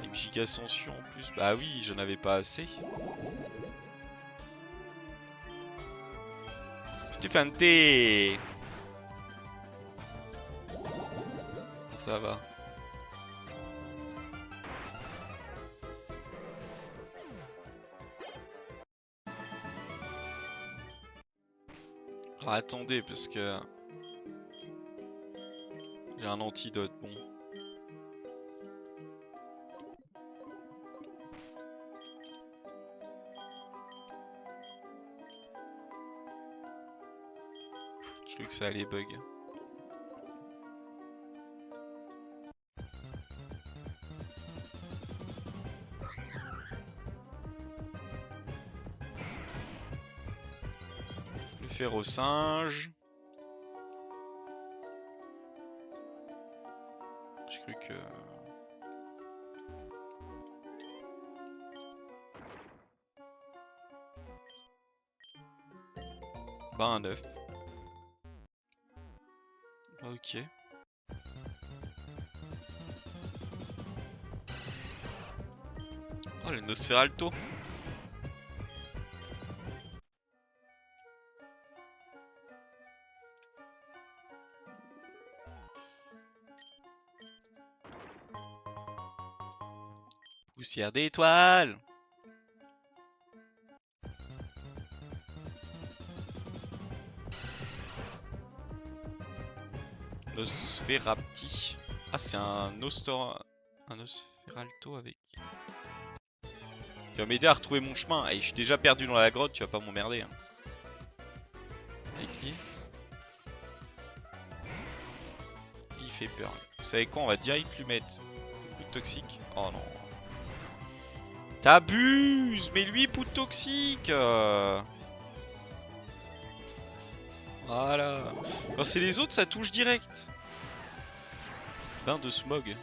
Une giga ascension en plus. Bah oui, j'en avais pas assez. Je t'ai feinté. Ça va. Ah, attendez, parce que j'ai un antidote, bon. Je crois que ça allait bug. Le fer au singe. J'ai cru que... Bah un œuf. Ok. Oh le Nosferalto. Poussière d'étoiles. Nosferapti. Ah c'est un Nosferalto avec... Tu vas m'aider à retrouver mon chemin. Hey, je suis déjà perdu dans la grotte, tu vas pas m'emmerder. Hein. Avec lui. Il fait peur. Vous savez quoi, on va direct lui mettre coup de toxique. Oh non. T'abuses. Mais lui, poudre toxique. Voilà. Quand c'est les autres, ça touche direct. Bain de smog.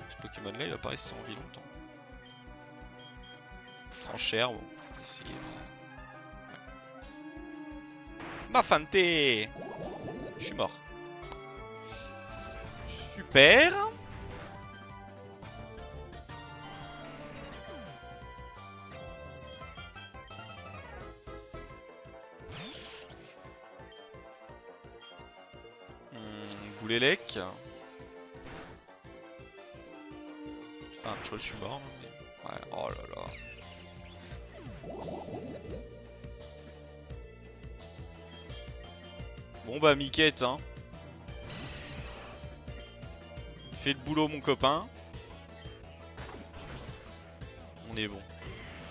Ce Pokémon là, il va pas rester en vie longtemps. Tranchère, bon. On va essayer. Mafanté. Je suis mort. Super. Boulélec. Enfin, je suis mort. Mais... Ouais, oh là là. Bon bah Miquette hein. Il fait le boulot mon copain. On est bon.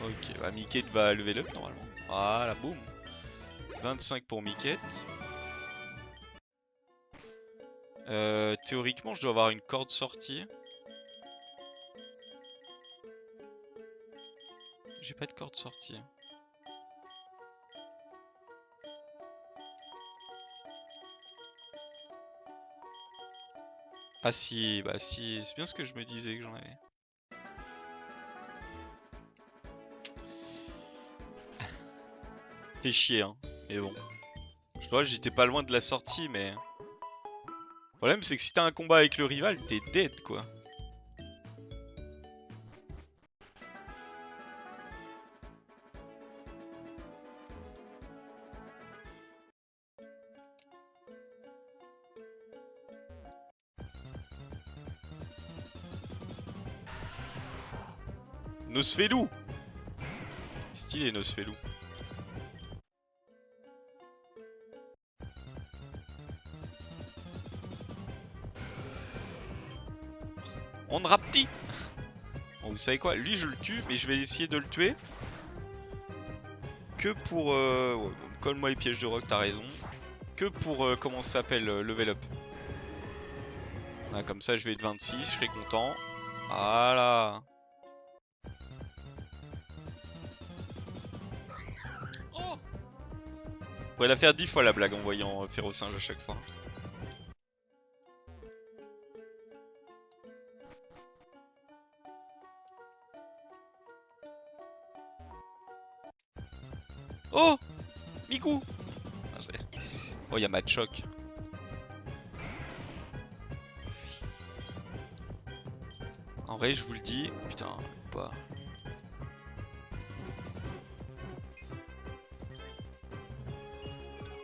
Ok, bah Miquette va lever up normalement. Voilà, boum. 25 pour Miquette. Théoriquement je dois avoir une corde sortie. J'ai pas de corde sortie. Ah si, bah si, c'est bien ce que je me disais que j'en avais. Fait chier hein, mais bon. Je vois, j'étais pas loin de la sortie mais... Le problème c'est que si t'as un combat avec le rival, t'es dead quoi. Nosfelou. Stylé Nosfelou. On rapti. Bon, vous savez quoi? Lui, je le tue, mais je vais essayer de le tuer. Que pour... ouais, colle-moi les pièges de rock, t'as raison. Que pour, comment ça s'appelle, level up. Ah, comme ça, je vais être 26, je serai content. Voilà. Oh! On pourrait la faire 10 fois la blague en voyant Férocinge à chaque fois. Oh! Miku! Oh, y'a Machoc. En vrai, je vous le dis, putain, pas.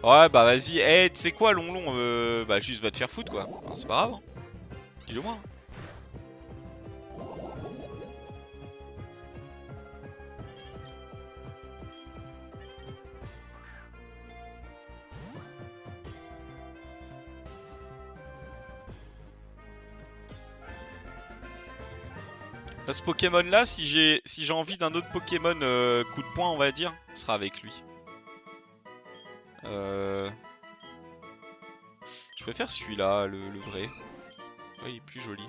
Ouais, bah vas-y, tu sais quoi, Longlon, bah juste va te faire foutre quoi. Enfin, c'est pas grave, hein. Dis-le moi. Là, ce Pokémon là, si j'ai envie d'un autre Pokémon coup de poing, on va dire, ce sera avec lui. Je préfère celui-là, le vrai. Ouais, il est plus joli.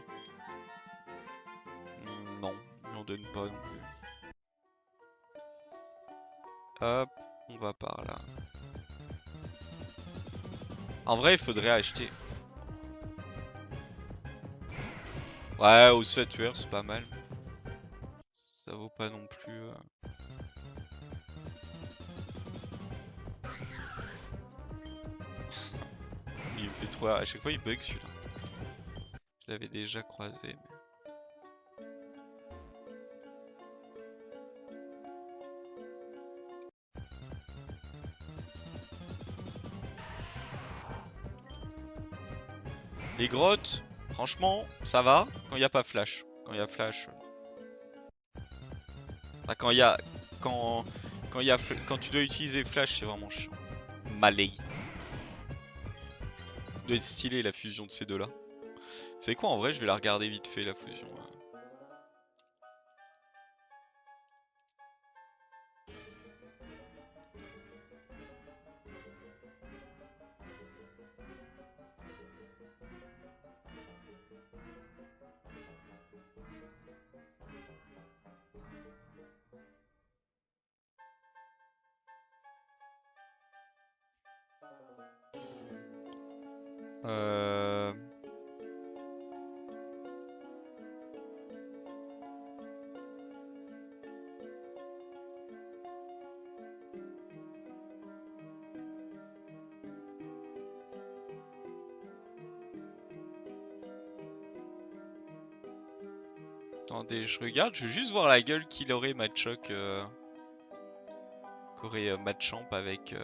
Non, il m'en donne pas non plus. Hop, on va par là. En vrai, il faudrait acheter. Ouais, au 7 heures, c'est pas mal. Ça vaut pas non plus. Il me fait trop. À chaque fois, il bug celui-là. Je l'avais déjà croisé. Mais... Les grottes, franchement, ça va quand il n'y a pas flash. Quand il y a flash. Enfin, quand tu dois utiliser flash, c'est vraiment chiant. Malay. Doit être stylé la fusion de ces deux-là. Vous savez quoi, en vrai, je vais la regarder vite fait la fusion. Euh... Attendez, je regarde, je veux juste voir la gueule qu'il aurait Machoc. Qu'aurait Machamp avec.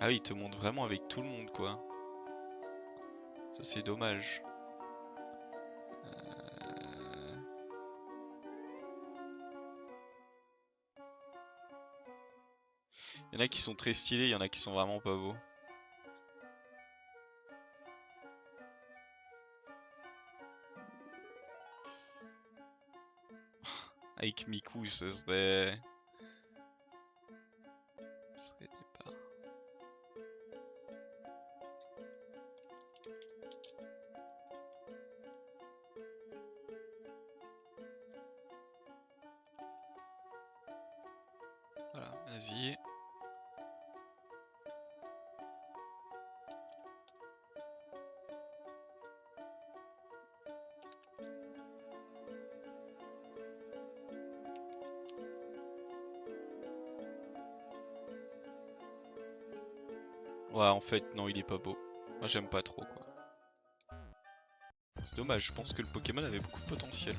Ah oui, il te montre vraiment avec tout le monde quoi. Ça c'est dommage. Il y en a qui sont très stylés, il y en a qui sont vraiment pas beaux. Avec Miku, ça serait... des barres. Voilà, vas-y. Ouais, en fait, non, il est pas beau. Moi, j'aime pas trop, quoi. C'est dommage, je pense que le Pokémon avait beaucoup de potentiel.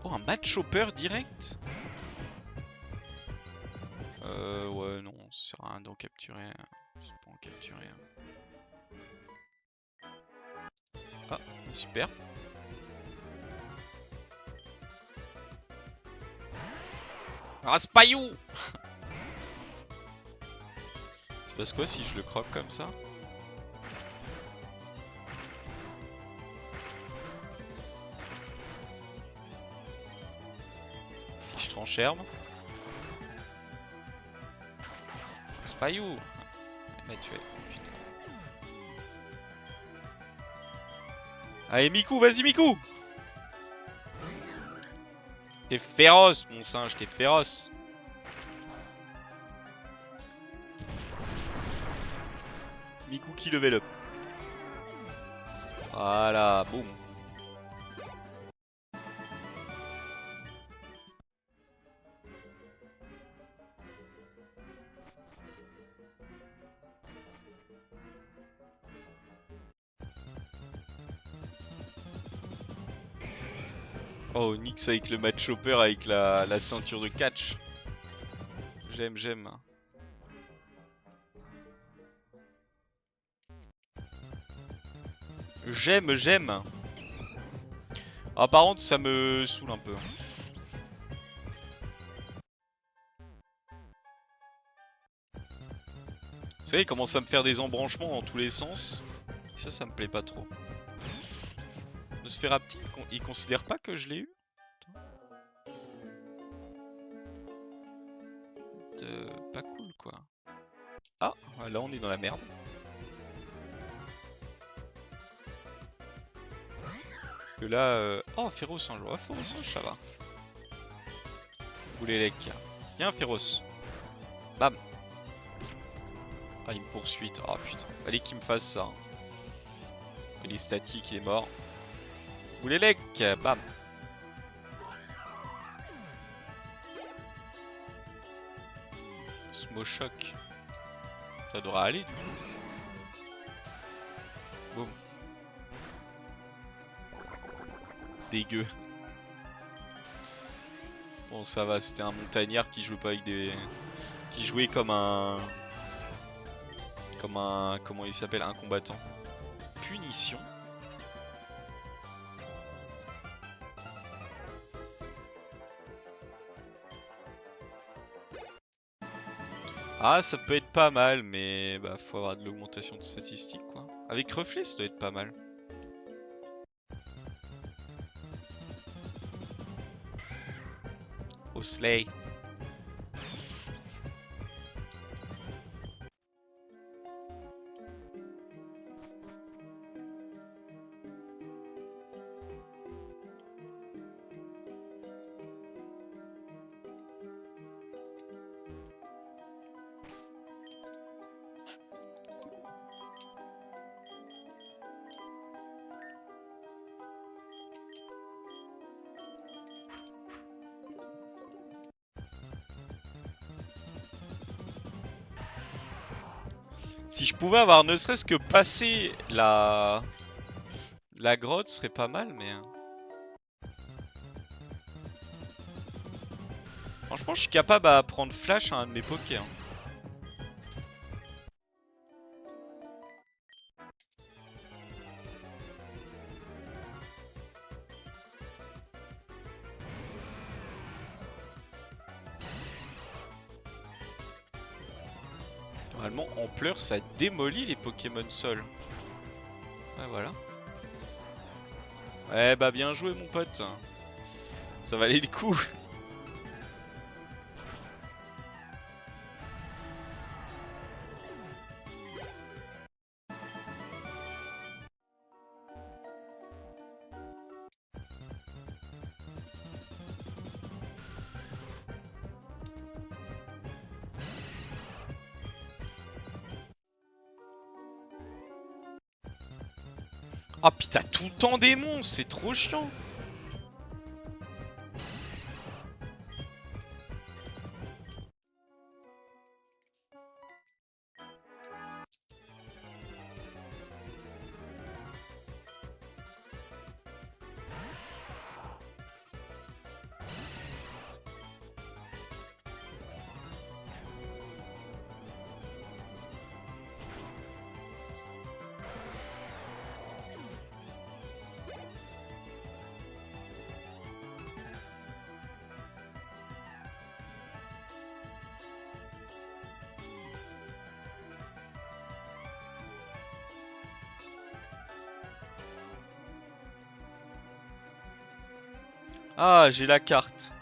Oh, un match chopper direct? Ouais, non, ça sert à rien d'en capturer. Je peux en capturer. Ah, super. Raspaillou! passe quoi si je le croque comme ça? Si je transcherme? C'est pas you! Il m'a tué, putain. Allez Miku, vas-y Miku! T'es féroce mon singe, t'es féroce! Miku qui level up. Voilà, boum. Oh, Nyx avec le match chopper avec la ceinture de catch. J'aime, j'aime. J'aime, j'aime. Ah, par contre, ça me saoule un peu. Vous savez, il commence à me faire des embranchements dans tous les sens. Et ça me plaît pas trop. Le Spherapti, il considère pas que je l'ai eu? Pas cool, quoi. Ah, là, on est dans la merde. Parce que là... Oh, Féroce, un jour. Ah, Féroce, ça va. Boulélec. Viens, Féroce. Bam. Ah, il me poursuit. Oh putain, fallait qu'il me fasse ça. Il est statique, il est mort. Boulélec. Bam. Smochoc. Ça devrait aller, du coup. Boum. Dégueu. Bon, ça va, c'était un montagnard qui jouait pas avec des... Qui jouait comme un... Comment il s'appelle? Un combattant. Punition. Ah, ça peut être pas mal, mais bah faut avoir de l'augmentation de statistiques, quoi. Avec reflet, ça doit être pas mal. Au Slay. Si je pouvais avoir ne serait-ce que passer la grotte, ce serait pas mal, mais... Franchement, je suis capable à prendre flash à un de mes pokés. Hein. Normalement, Ampleur, ça démolit les Pokémon Sol. Ouais, voilà. Ouais, bah bien joué, mon pote. Ça valait le coup. Ah putain, tout le temps des monstres, c'est trop chiant. Ah, j'ai la carte.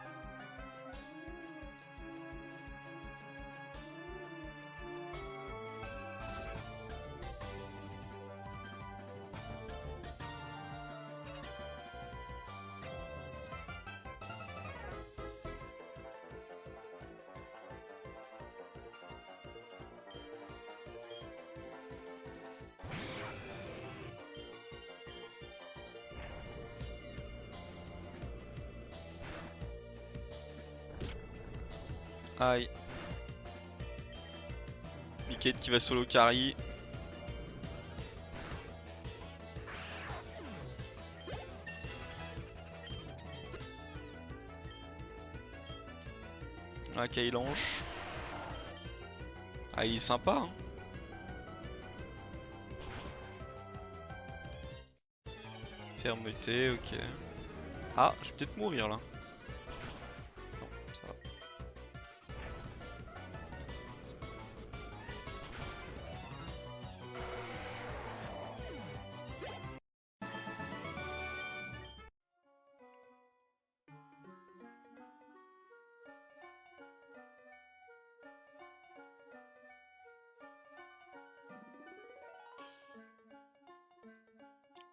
Aïe. Mickey qui va solo carry. Ah, Kailanche. Ah, il est sympa, hein. Fermeté, ok. Ah, je vais peut-être mourir là. Non, ça va.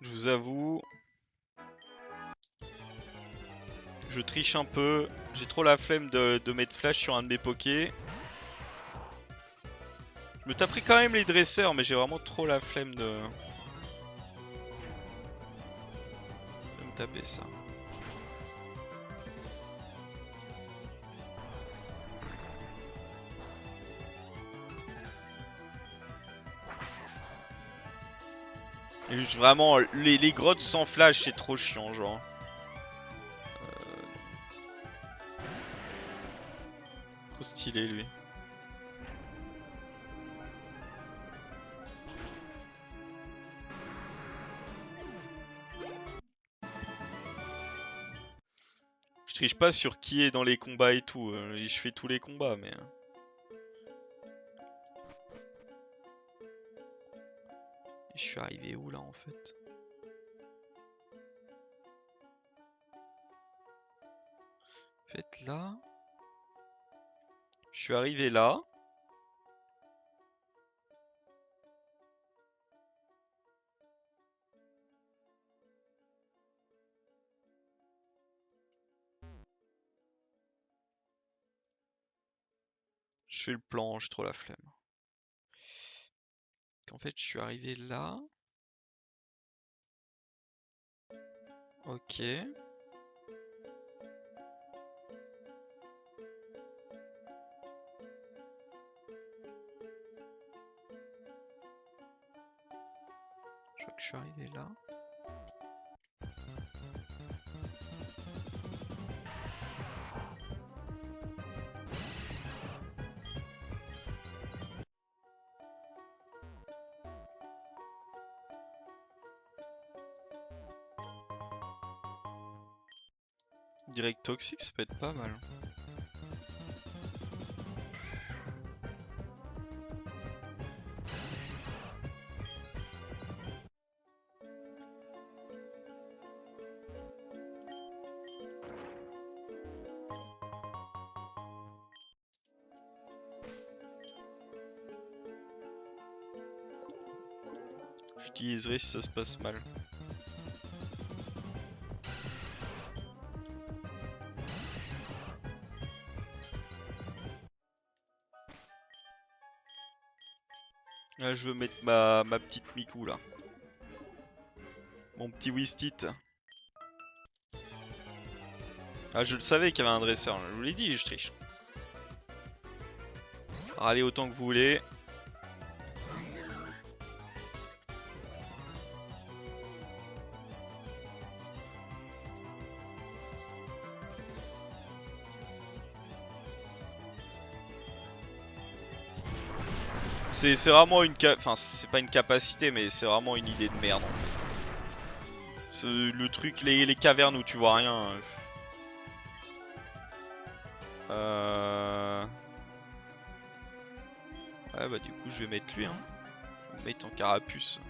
Je vous avoue, je triche un peu. J'ai trop la flemme de mettre flash sur un de mes pokés. Je me taperai quand même les dresseurs, mais j'ai vraiment trop la flemme de me taper ça. Et juste vraiment, les grottes sans flash, c'est trop chiant, genre. Trop stylé, lui. Je triche pas sur qui est dans les combats et tout. Je fais tous les combats, mais... Je suis arrivé où, là, en fait? En fait, là... Je suis arrivé là. Je fais le plan, j'ai trop la flemme. En fait, je suis arrivé là. Ok. Je crois que je suis arrivé là. Direct toxique, ça peut être pas mal. J'utiliserai si ça se passe mal. Là, je veux mettre ma petite Miku là. Mon petit Wistit. Ah, je le savais qu'il y avait un dresseur. Je vous l'ai dit, je triche. Râlez autant que vous voulez. C'est vraiment une enfin c'est pas une capacité mais c'est vraiment une idée de merde en fait. C'est le truc, les cavernes où tu vois rien. Ouais bah du coup je vais mettre lui hein. Je vais mettre en carapuce.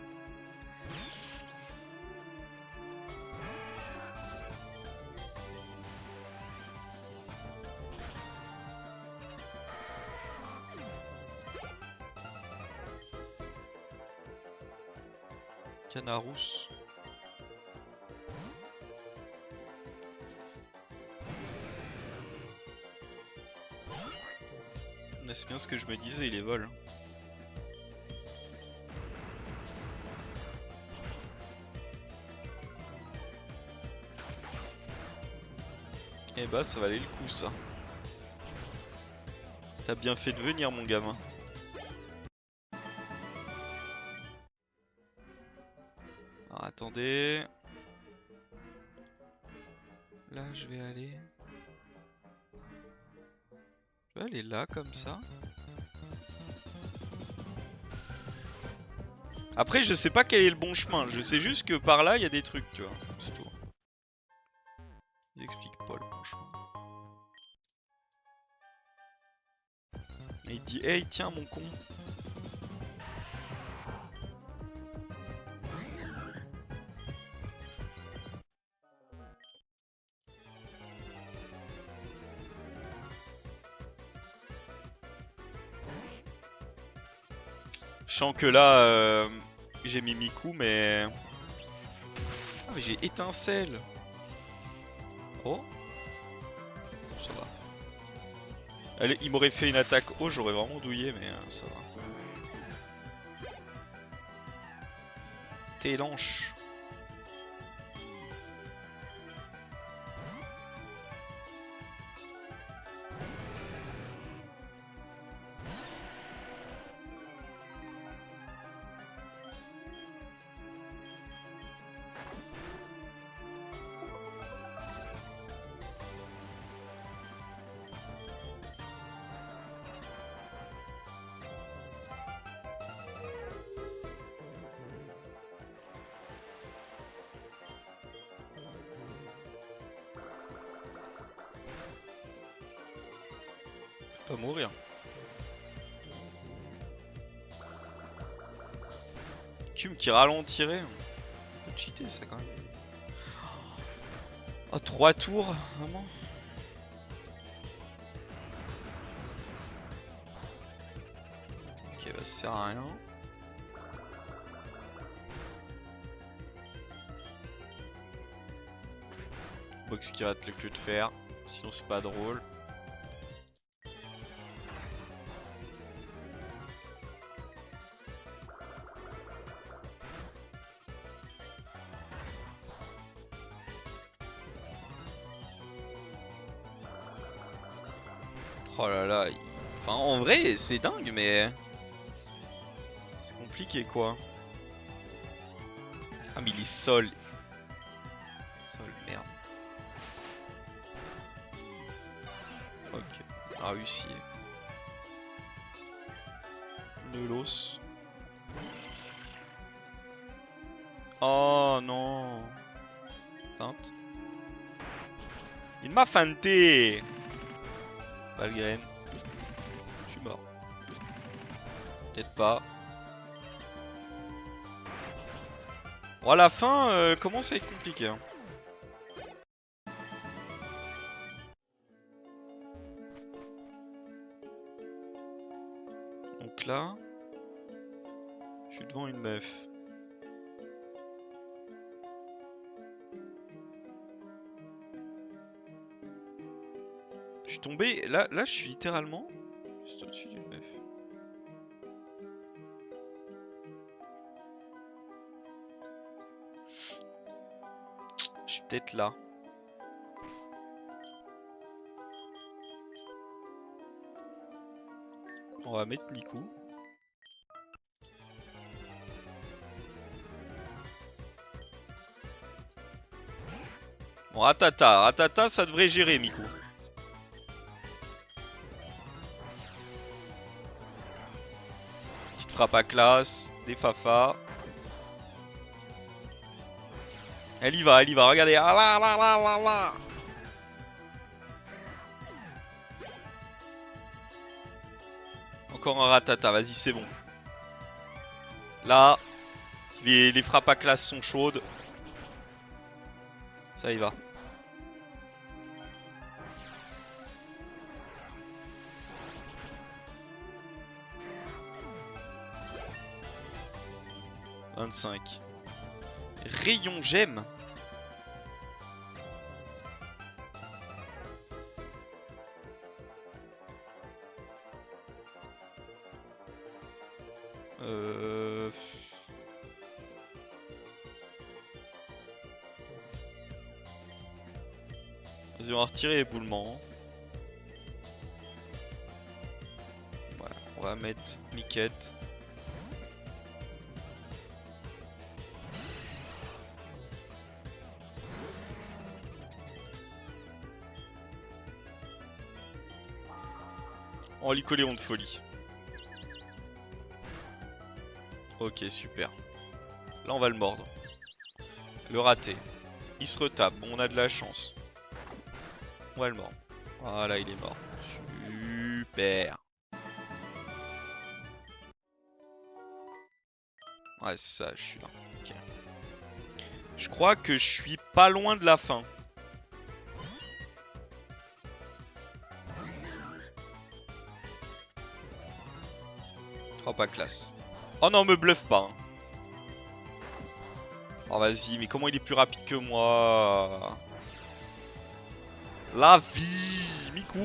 Canarous. C'est bien ce que je me disais, il les vole. Et bah ça valait le coup ça. T'as bien fait de venir mon gamin. Alors, attendez. Là je vais aller... Je vais aller là comme ça. Après je sais pas quel est le bon chemin. Je sais juste que par là il y a des trucs tu vois. C'est tout. Il explique pas le bon chemin. Et il dit hey tiens mon con. Je sens que là j'ai mis Miku mais... Ah mais j'ai étincelle. Oh. Bon, ça va. Allez, il m'aurait fait une attaque haut, j'aurais vraiment douillé mais ça va. Télanche. Pas mourir. Cum qui ralentirait. Un peu cheaté ça quand même. Oh 3 tours, vraiment. Ok bah ça sert à rien. Box qui rate le queue de fer. Sinon c'est pas drôle. Oh là là, enfin en vrai c'est dingue mais... C'est compliqué quoi. Ah mais il est sol. Sol, merde. Ok, réussi. Neulos. Oh non. Feinte. Il m'a feinté. Valgraine. Je suis mort. Peut-être pas. Bon à la fin, commence à être compliqué. Hein. Donc là, je suis devant une meuf. Je suis tombé, là je suis littéralement juste au-dessus d'une meuf. Je suis peut-être là. On va mettre Miku. Bon, Ratata, ça devrait gérer Miku. Petite frappe à classe, des Fafa. Elle y va, regardez. Ah là là là là là. Encore un Ratata, vas-y c'est bon. Là, les frappes à classe sont chaudes. Ça y va. « 25. Rayon gemme. Vas-y, on va retirer éboulement. Voilà, on va mettre Miquette. Oh, Lycoléon de folie. Ok, super. Là, on va le mordre. Le rater. Il se retape. Bon, on a de la chance. On va le mordre. Voilà, il est mort. Super. Ouais, c'est ça, je suis là. Ok. Je crois que je suis pas loin de la fin. Oh, pas classe. Oh non, me bluffe pas. Hein. Oh, vas-y, mais comment il est plus rapide que moi? La vie, Miku.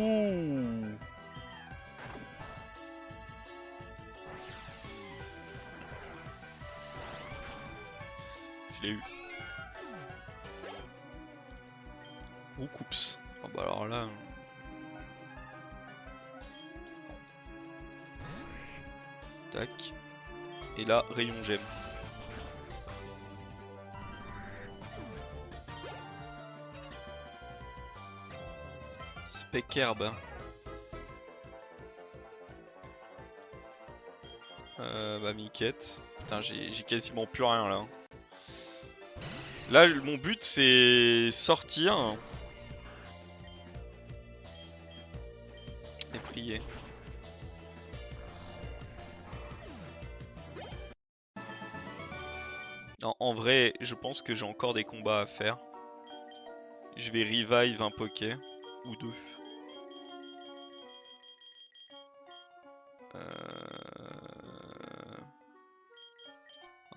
Je l'ai eu. Ou coups. Oh bah alors là... Tac. Et là, rayon gemme. Spec herbe. Bah Miquette. Putain, j'ai quasiment plus rien là. Là, mon but c'est sortir et prier. Non, en vrai, je pense que j'ai encore des combats à faire. Je vais revive un poké ou deux.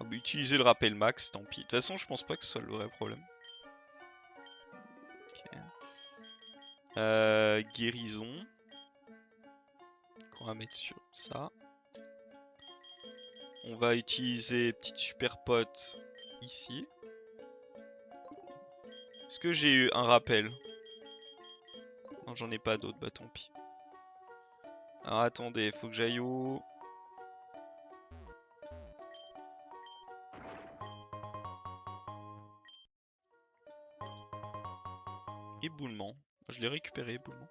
On va utiliser le rappel max, tant pis. De toute façon, je pense pas que ce soit le vrai problème. Okay. Guérison. Qu'on va mettre sur ça. On va utiliser petite super pote ici. Est-ce que j'ai eu un rappel? Non, j'en ai pas d'autres, bah tant pis. Alors attendez, faut que j'aille où? Éboulement. Je l'ai récupéré, éboulement.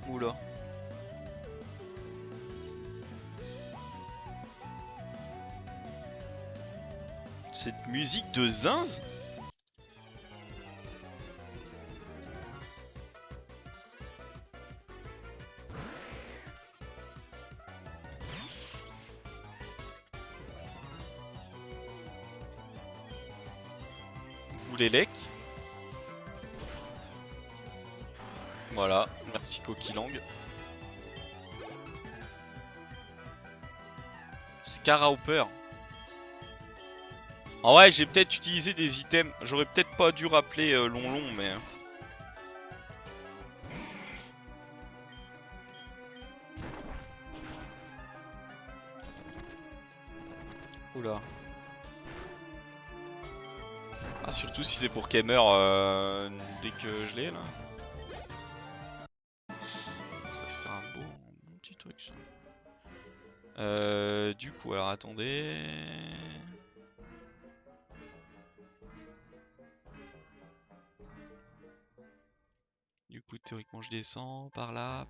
Oula. Cette musique de zinz? Boulélec. Voilà, merci Coquilang. Scarhopper. En vrai, j'ai peut-être utilisé des items. J'aurais peut-être pas dû rappeler Long, mais... Oula. Ah, surtout si c'est pour qu'elle meure dès que je l'ai là. Ça c'était un bon petit truc ça. Du coup, alors attendez... Du coup, théoriquement, je descends par là.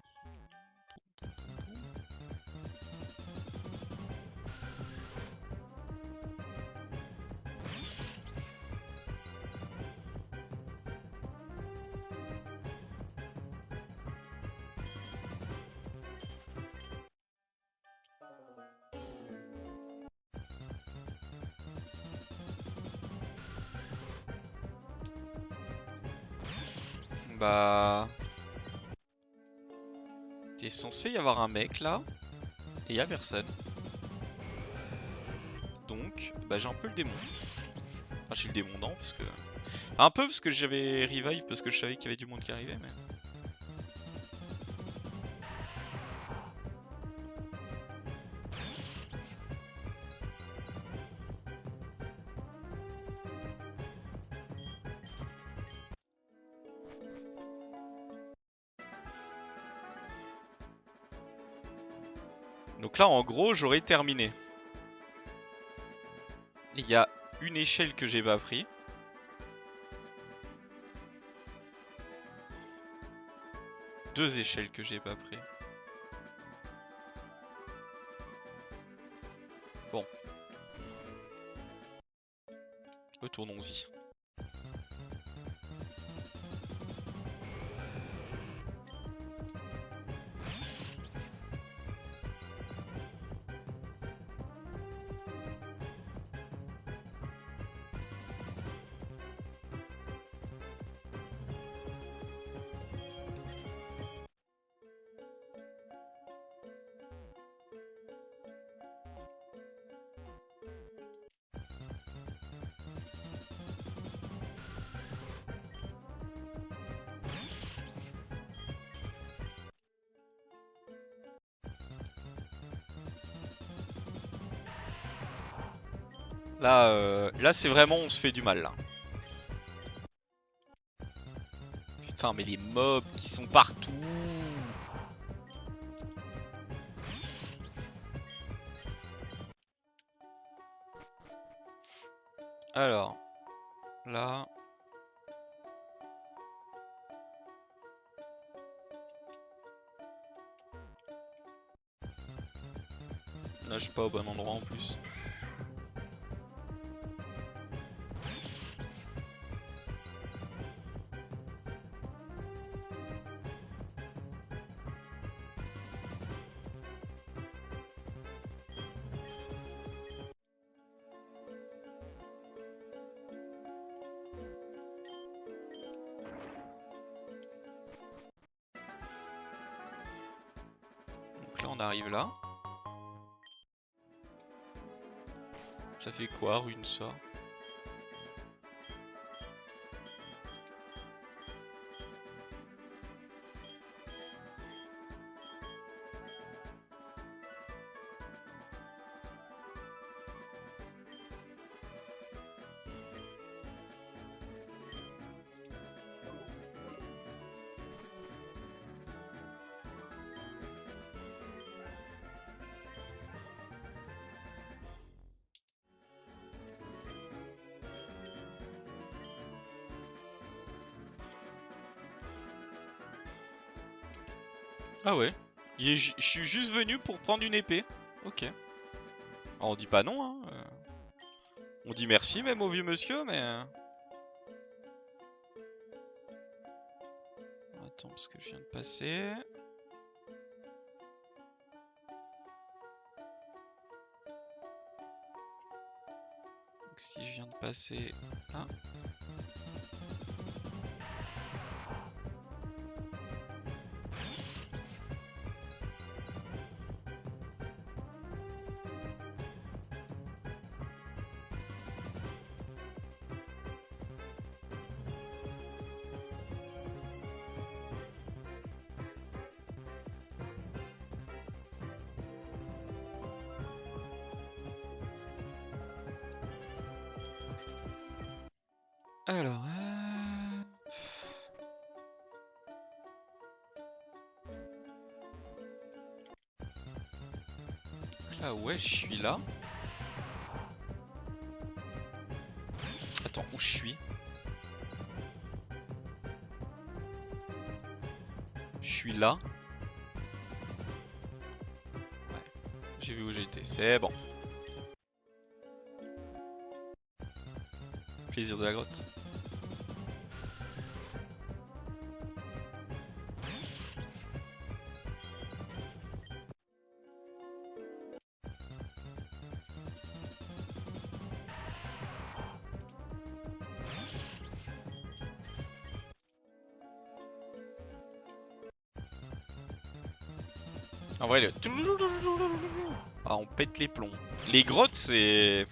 Bah... Il est censé y avoir un mec là, et y a personne. Donc, bah j'ai un peu le démon. Enfin, j'ai le démon non, parce que... Un peu parce que j'avais revive, parce que je savais qu'il y avait du monde qui arrivait, mais... Donc là, en gros, j'aurais terminé. Il y a une échelle que j'ai pas pris. Deux échelles que j'ai pas pris. Bon. Retournons-y. Là c'est vraiment on se fait du mal là. Putain mais les mobs qui sont partout. Alors, là... Là je suis pas au bon endroit en plus. Donc là on arrive là. Ça fait quoi, rune ça? Ah ouais. Je suis juste venu pour prendre une épée. Ok. Alors, on dit pas non, hein. On dit merci même au vieux monsieur, mais... Attends, parce que je viens de passer... Donc si je viens de passer là... Alors... Donc là, ouais, je suis là. Attends, où je suis? Je suis là. Ouais. J'ai vu où j'étais, c'est bon. Plaisir de la grotte. En vrai, le... Ah, on pète les plombs. Les grottes, c'est...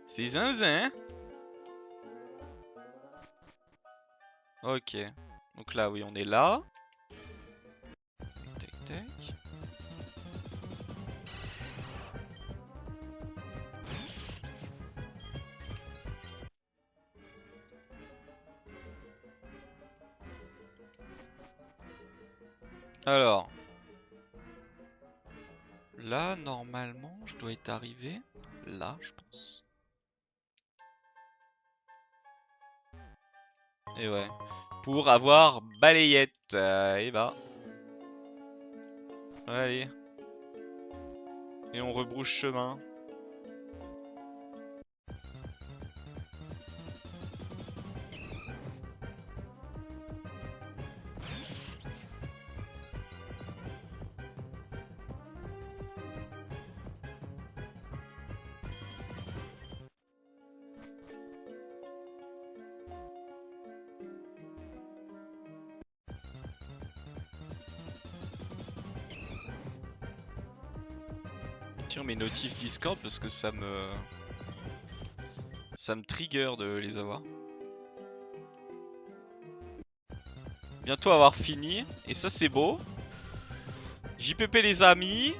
C'est zinzin. Ok. Donc là, oui, on est là. Tac, tac, tac. Alors. Là, normalement, je dois être arrivé. Là, je pense. Et ouais. Pour avoir balayette. Et bah. Allez. Et on rebrouche chemin. Tiens mes notifs Discord parce que ça me trigger de les avoir. Bientôt avoir fini et ça c'est beau. JPP les amis.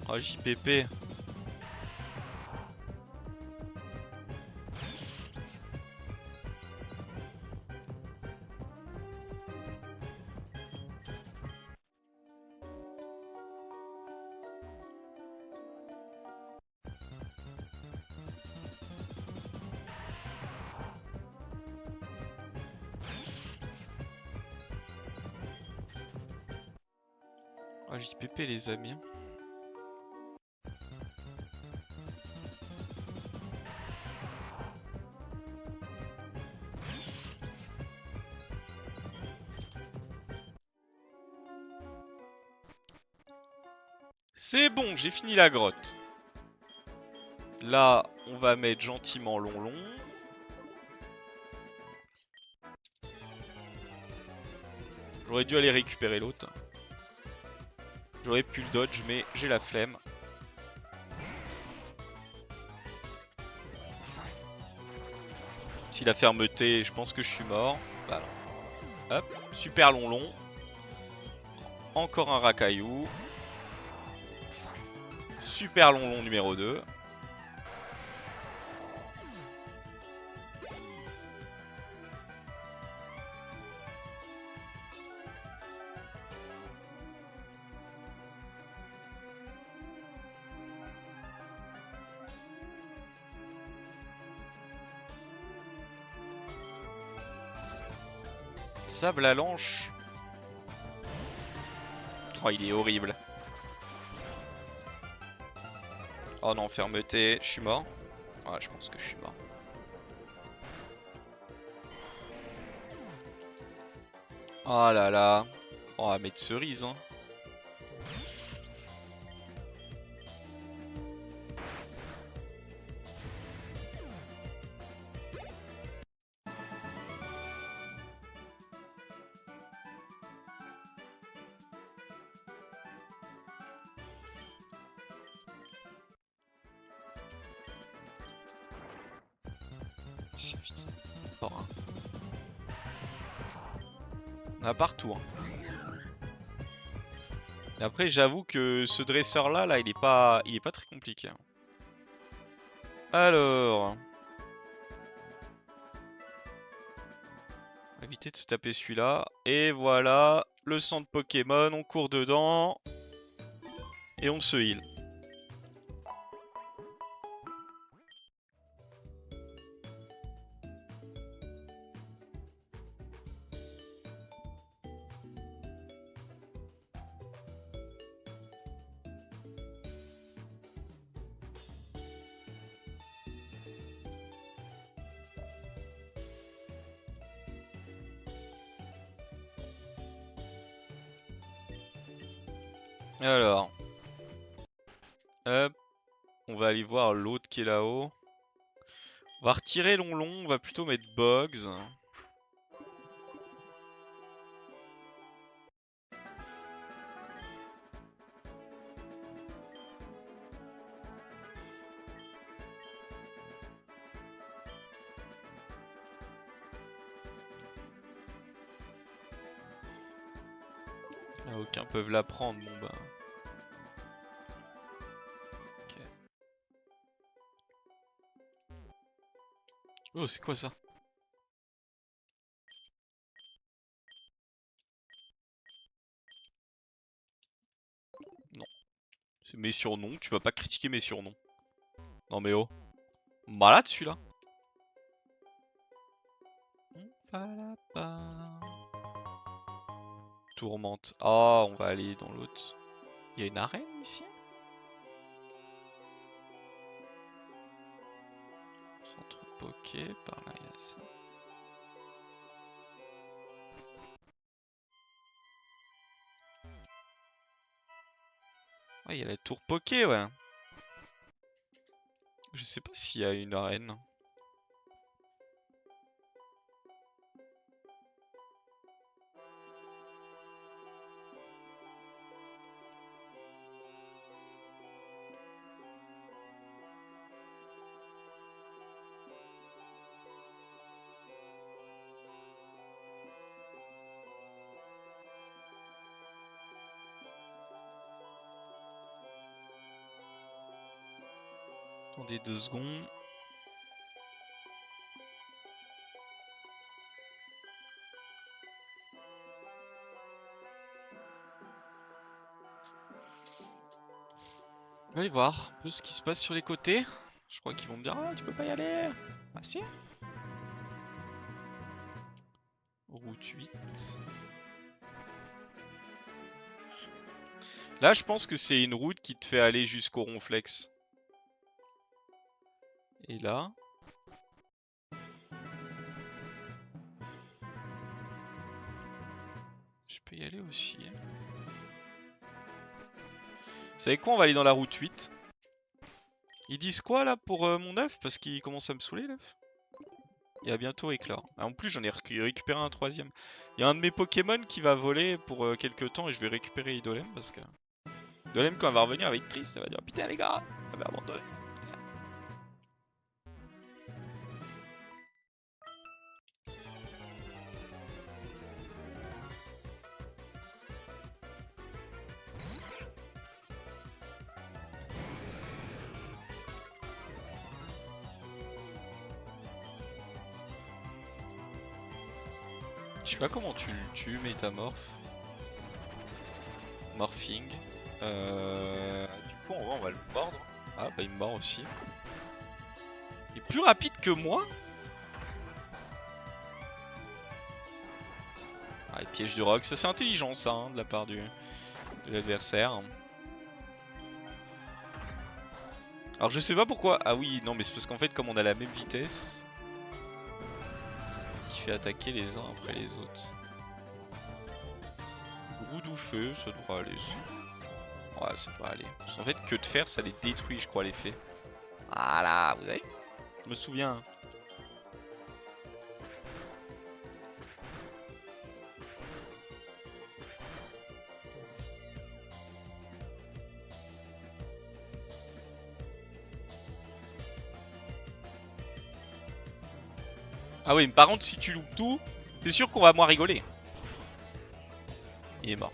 Oh JPP. Oh JPP les amis. C'est bon, j'ai fini la grotte. Là, on va mettre gentiment long. J'aurais dû aller récupérer l'autre. J'aurais pu le dodge, mais j'ai la flemme. Si la fermeté, je pense que je suis mort. Bah non. Hop, super long. Encore un racaillou. Super long numéro 2. Sable à l'anche. Oh, il est horrible. Oh non, fermeté, je suis mort. Ouais, je pense que je suis mort. Oh là là. On va mettre cerise, hein. Oh, putain. Fort, hein. On a partout. Hein. Et après, j'avoue que ce dresseur là, il est pas très compliqué. Hein. Alors, éviter de se taper celui-là. Et voilà, le centre Pokémon, on court dedans. Et on se heal. Alors, hop, on va aller voir l'autre qui est là-haut. On va retirer Lonlon, on va plutôt mettre Bugs. Ah, aucun peuvent la prendre, bon bah. Ok. Oh, c'est quoi ça? Non. C'est mes surnoms, tu vas pas critiquer mes surnoms. Non mais oh. Malade celui-là. Tourmente. Ah, on va aller dans l'autre. Il y a une arène ici? Centre Poké, par là il y a ça. Ouais, il y a la tour Poké, ouais. Je sais pas s'il y a une arène. Attendez 2 secondes. On va aller voir un peu ce qui se passe sur les côtés. Je crois qu'ils vont me dire ah tu peux pas y aller. Ah si. Route 8. Là je pense que c'est une route qui te fait aller jusqu'au Ronflex. Et là. Je peux y aller aussi. Vous savez quoi, on va aller dans la route 8. Ils disent quoi là pour mon œuf? Parce qu'il commence à me saouler l'œuf. Il va bientôt éclore. Ah, en plus j'en ai récupéré un troisième. Il y a un de mes Pokémon qui va voler pour quelques temps et je vais récupérer Idolem parce que... Idolem quand elle va revenir elle va être triste, elle va dire putain les gars, elle va abandonner. Je sais pas comment tu le tues, Métamorph. Morphing. Du coup, en vrai, on va le mordre. Ah, bah, il me mord aussi. Il est plus rapide que moi. Ah, les pièges de rock. Ça, c'est intelligent, ça, hein, de la part de l'adversaire. Alors, je sais pas pourquoi. Ah, oui, non, mais c'est parce qu'en fait, comme on a la même vitesse, il fait attaquer les uns après les autres. Goudou feu, ça devrait aller. Ouais, ça devrait aller. Parce qu'en fait, que de faire, ça les détruit, je crois, l'effet. Voilà, vous avez vu? Je me souviens. Ah oui, mais par contre, si tu loupes tout, c'est sûr qu'on va moins rigoler. Il est mort.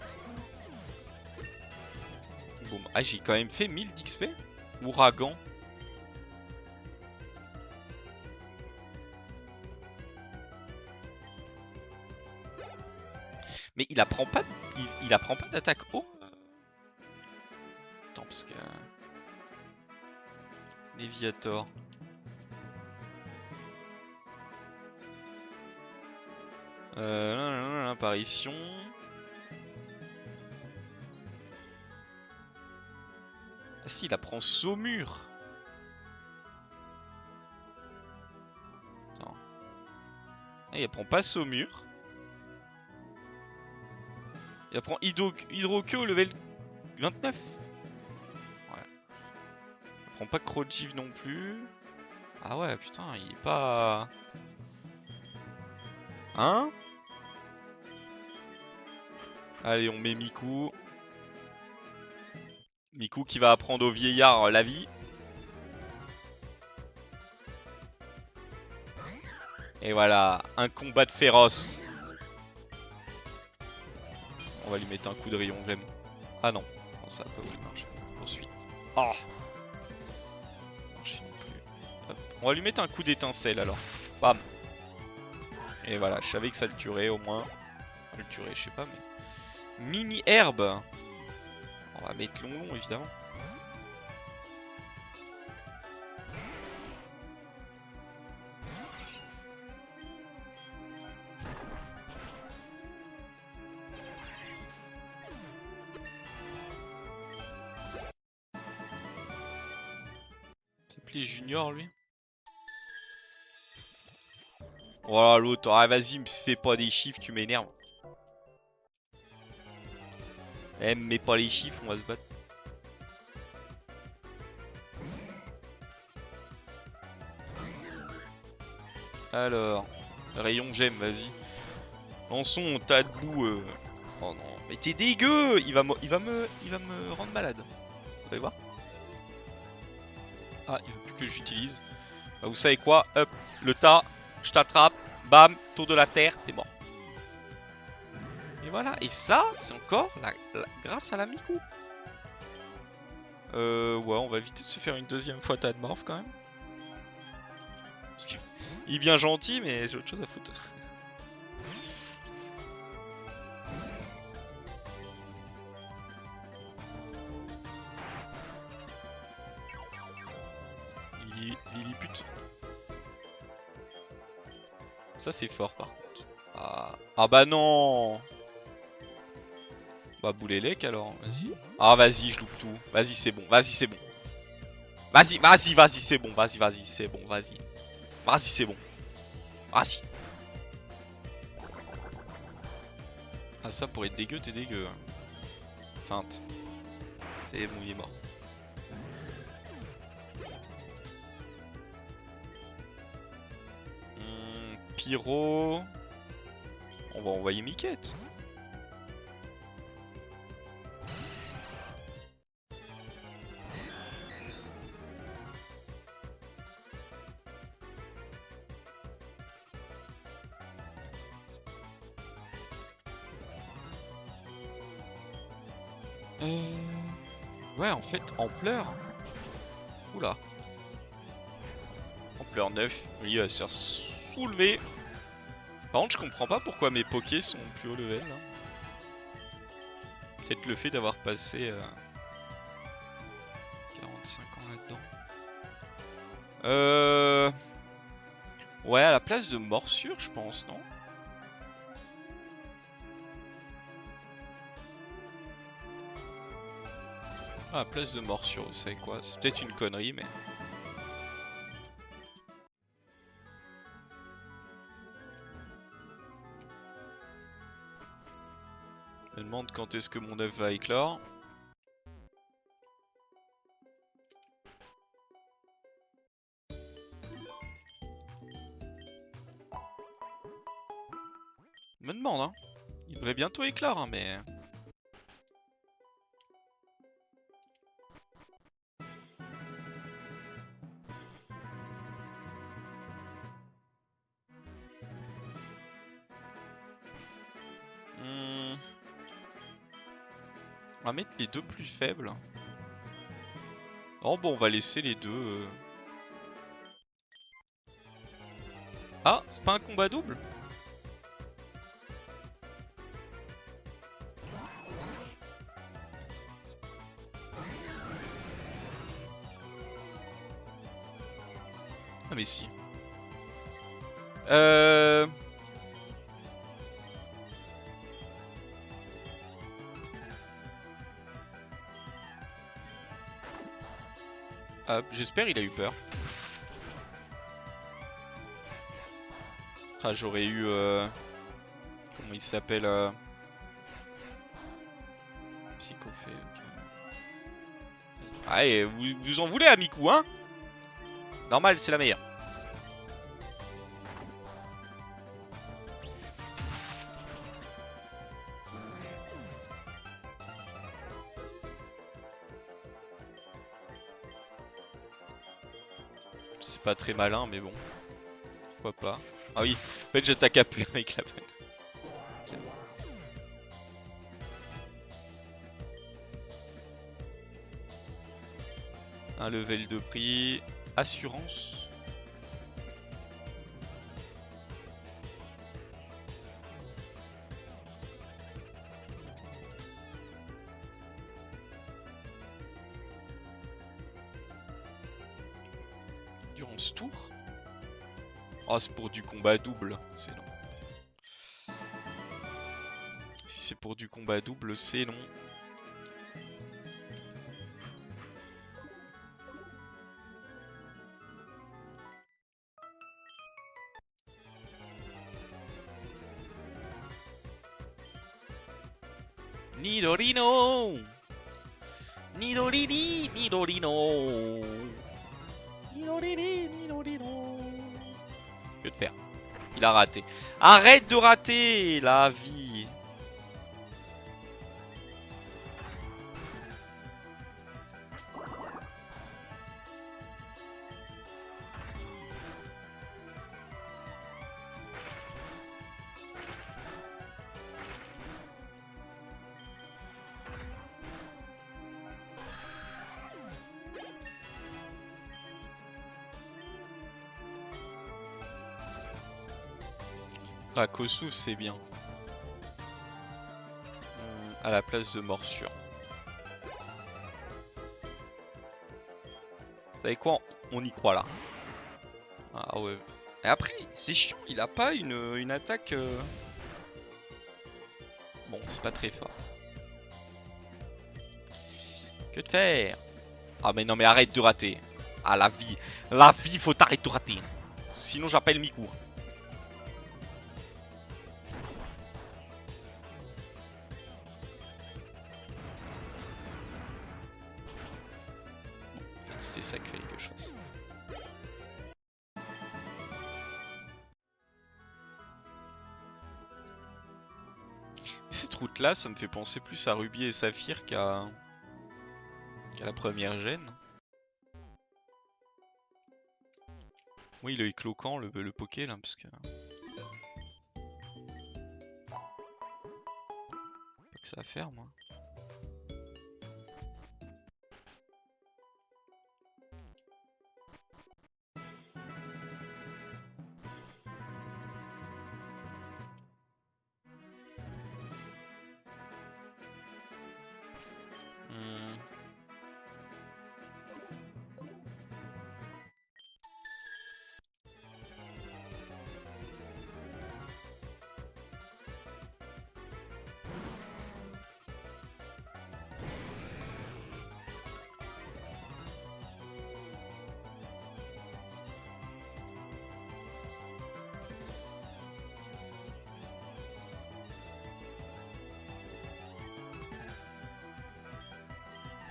Boum. Ah, j'ai quand même fait 1000 d'XP. Ouragan. Mais il apprend pas, il apprend pas d'attaque haut. Attends, parce que... Léviator. Apparition. Ah si, il apprend Saumur. Attends. Ah, il apprend pas Saumur. Il apprend Hydroqueue au level 29. Ouais. Il apprend pas Crojiv non plus. Ah ouais, putain, il est pas... Hein? Allez, on met Miku. Miku qui va apprendre au vieillard la vie. Et voilà, un combat de féroce. On va lui mettre un coup de rayon, j'aime. Ah non, non ça a pas voulu marcher. Ensuite. Oh, marcher non plus. Hop. On va lui mettre un coup d'étincelle alors. Bam. Et voilà, je savais que ça le tuerait au moins. Le tuerait, je sais pas, mais... Mini herbe. On va mettre long évidemment. S'appelait Junior lui. Voilà l'autre, ah vas-y, me fais pas des chiffres, tu m'énerves. Eh, me mets pas les chiffres, on va se battre. Alors, rayon gemme, vas-y. Lançon, tas de boue. Oh non, mais t'es dégueu. Il va me rendre malade. Vous allez voir. Ah, il veut plus que j'utilise. Bah, vous savez quoi? Hop, le tas, je t'attrape. Bam, tour de la terre, t'es mort. Et voilà, et ça, c'est encore grâce à la Miku. Ouais, on va éviter de se faire une deuxième fois tas de morph quand même. Parce que il est bien gentil, mais j'ai autre chose à foutre. Lilliput. Ça c'est fort par contre. Ah bah non. Bah boulélec alors, vas-y. Ah vas-y, je loupe tout. Vas-y c'est bon, vas-y c'est bon. Vas-y, c'est bon, vas-y, c'est bon, vas-y. Vas-y, c'est bon. Vas-y. Ah ça pour être dégueu, t'es dégueu. Feinte. C'est bon, il est mort. Pyro. On va envoyer Miquette. Ouais, en fait, ampleur. Oula. Ampleur 9. Il va se faire soulever. Par contre, je comprends pas pourquoi mes pokés sont plus haut level. Peut-être le fait d'avoir passé 45 ans là-dedans. Ouais, à la place de morsure, je pense, non? Ah, à la place de morsure, vous savez quoi? C'est peut-être une connerie, mais... Je me demande quand est-ce que mon œuf va éclore. Je me demande, hein. Il devrait bientôt éclore, hein, mais... On va mettre les deux plus faibles. Oh bon, on va laisser les deux. Ah, c'est pas un combat double? Ah mais si. Hop, j'espère il a eu peur. Ah, j'aurais eu... Comment il s'appelle Psychophée, ok. Ah, et vous en voulez à Miku, hein? Normal, c'est la meilleure. C'est pas très malin, mais bon. Pourquoi pas. Ah oui, en fait j'attaque à plein avec la bonne. Un level de prix. Assurance. Durant ce tour. Oh, c'est pour du combat double, c'est long. Si c'est pour du combat double, c'est long. Nidorino! Nidorini! Nidorino! Nidorini! Nidorino! Que de faire? Il a raté. Arrête de rater la vie! Rakosu, c'est bien. À la place de morsure. Vous savez quoi? On y croit là. Ah ouais. Et après, c'est chiant, il a pas une attaque... Bon, c'est pas très fort. Que de faire? Ah mais non mais arrête de rater. Ah la vie faut arrêter de rater. Sinon j'appelle Miku. En fait c'était ça qu'il fallait que je fasse. Cette route là ça me fait penser plus à Ruby et Saphir qu'à la première gêne. Oui le écloquant, le poké là parce que... Pas que ça à faire moi.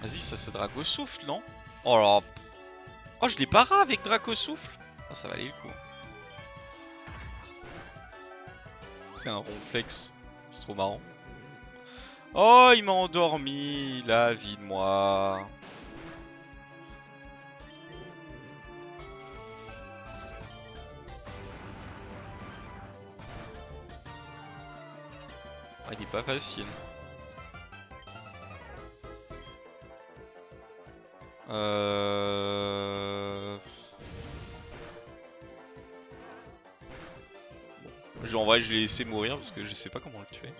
Vas-y, ça c'est Dracosouffle, non? Oh là. Oh, je l'ai para avec Dracosouffle. Oh, ça valait le coup. C'est un ronflex. C'est trop marrant. Oh, il m'a endormi. La vie de moi. Ah, il est pas facile. Euh... En vrai, je l'ai laissé mourir parce que je sais pas comment le tuer.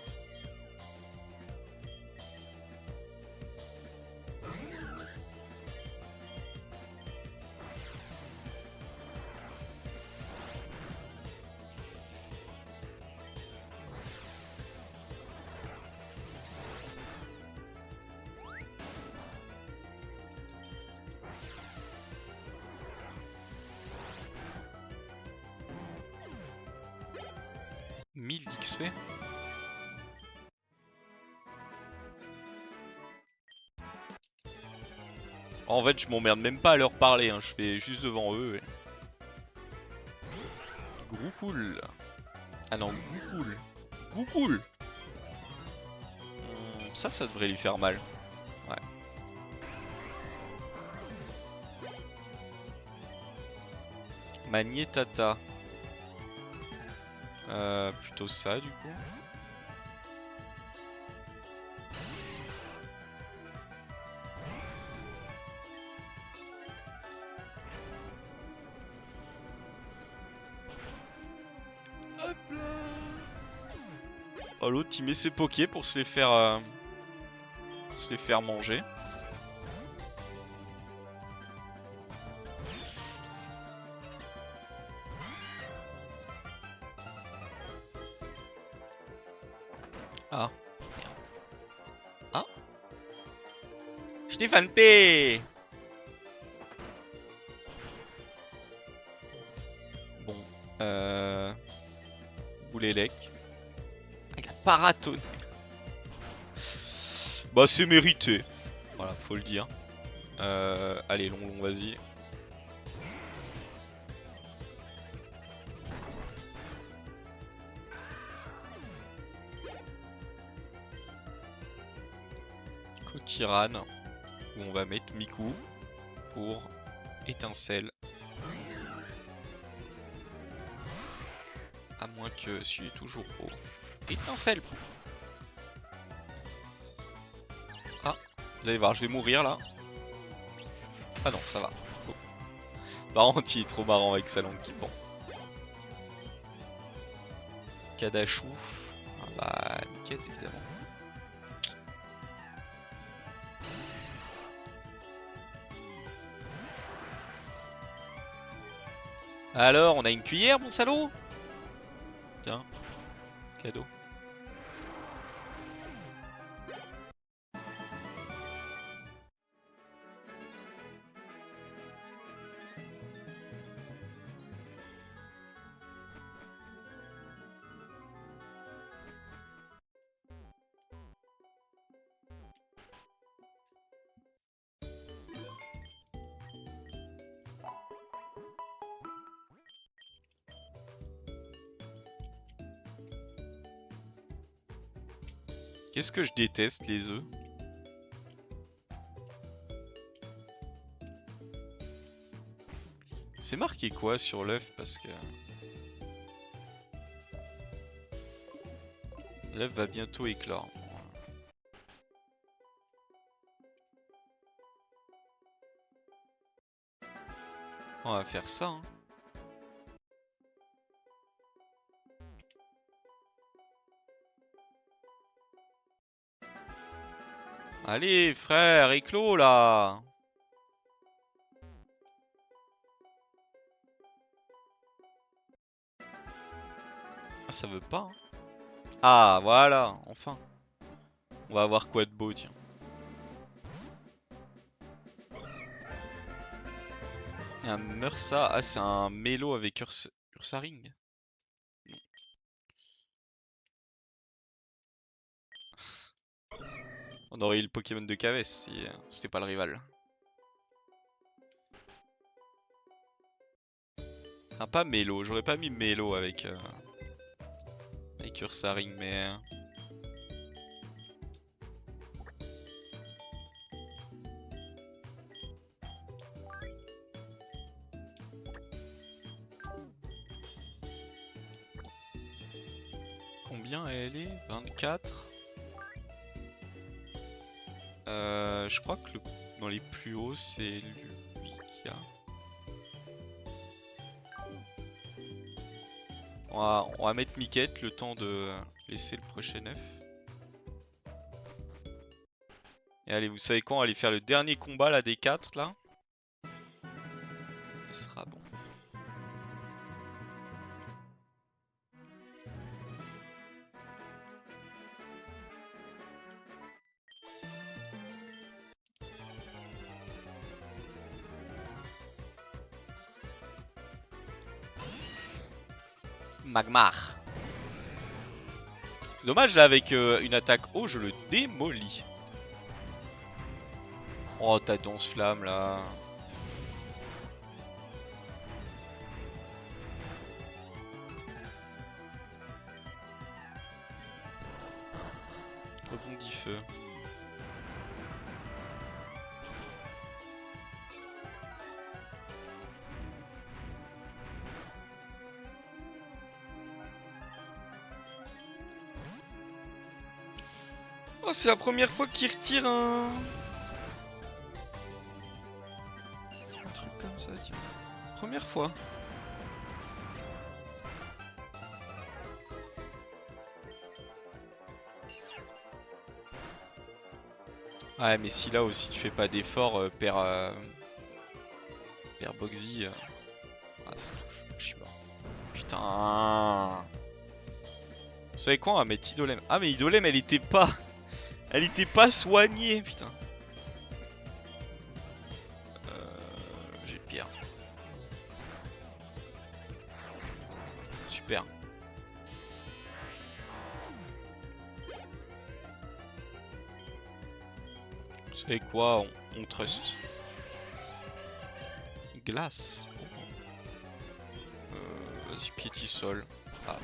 « 1000 d'XP ». En fait, je m'emmerde même pas à leur parler, hein. Je fais juste devant eux. Groucoul. Ah non, Goukoul. Goukoul. Ça devrait lui faire mal. Ouais. Magnétata. Plutôt ça du coup. Hop là. Oh, l'autre il met ses pokés pour se les faire manger. Ah, merde. Ah, Stéphane P. Bon, Boulélec. Ah, il a paratonné. Bah c'est mérité. Voilà, faut le dire. Allez, long, vas-y. Kotiran, où on va mettre Miku pour étincelle. À moins que celui est toujours au étincelle. Ah, vous allez voir, je vais mourir là. Ah non, ça va. Oh. Par contre, il est trop marrant avec sa langue qui pend. Kadachouf. Ah bah, Niket évidemment. Alors, on a une cuillère, mon salaud? Tiens, cadeau. Qu'est-ce que je déteste, les œufs? C'est marqué quoi sur l'œuf? Parce que l'œuf va bientôt éclore. On va faire ça, hein. Allez, frère, éclos là! Ah, ça veut pas, hein. Ah, voilà, enfin. On va avoir quoi de beau, tiens. Et un Mursa. Ah, c'est un mélo avec Ursaring. On aurait eu le Pokémon de Kaves si c'était pas le rival. Ah, pas Mélo, j'aurais pas mis Mélo avec Ursaring, mais... Combien elle est? 24. Je crois que le... dans les plus hauts, c'est lui qui a. On va mettre Miquette le temps de laisser le prochain œuf. Et allez, vous savez quoi? On va aller faire le dernier combat là des 4 là. Ce sera bon. Magmar. C'est dommage là avec une attaque haut, je le démolis. Oh, ta danse flamme là. Rebondis feu. Oh, c'est la première fois qu'il retire un truc comme ça, tiens. Première fois. Ouais, mais si là aussi tu fais pas d'effort, père Boxy. Ah, ça touche. Je suis mort. Putain. Vous savez quoi? On va mettre Idolem. Ah, mais Idolem, elle était pas. Elle était pas soignée, putain. J'ai pire. Super. Vous savez quoi? On trust. Glace. Vas-y, piétisol. Ah.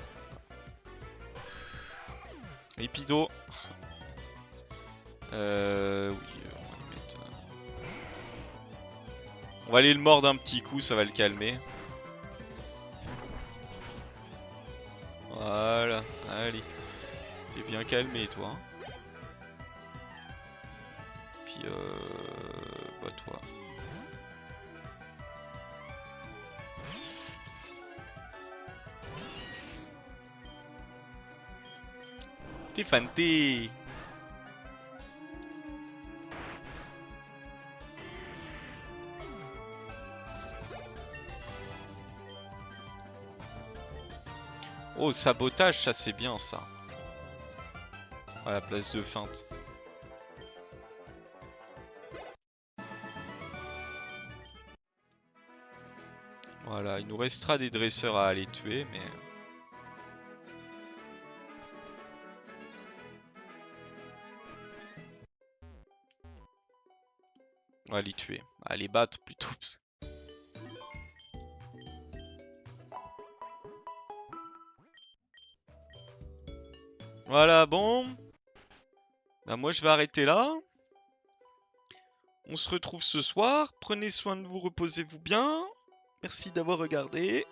Epido. Oui, on va le mettre. On va aller le mordre d'un petit coup, ça va le calmer. Voilà, allez. T'es bien calmé, toi. Puis, bah, toi. T'es fanté. Oh, sabotage, ça c'est bien ça. À la place de feinte. Voilà, il nous restera des dresseurs à aller tuer, mais... on va les tuer. À les battre plutôt. Voilà, bon. Bah, moi, je vais arrêter là. On se retrouve ce soir. Prenez soin de vous, reposez-vous bien. Merci d'avoir regardé.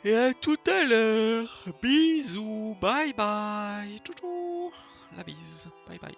Et à tout à l'heure. Bisous. Bye bye. Tchou tchou. La bise. Bye bye.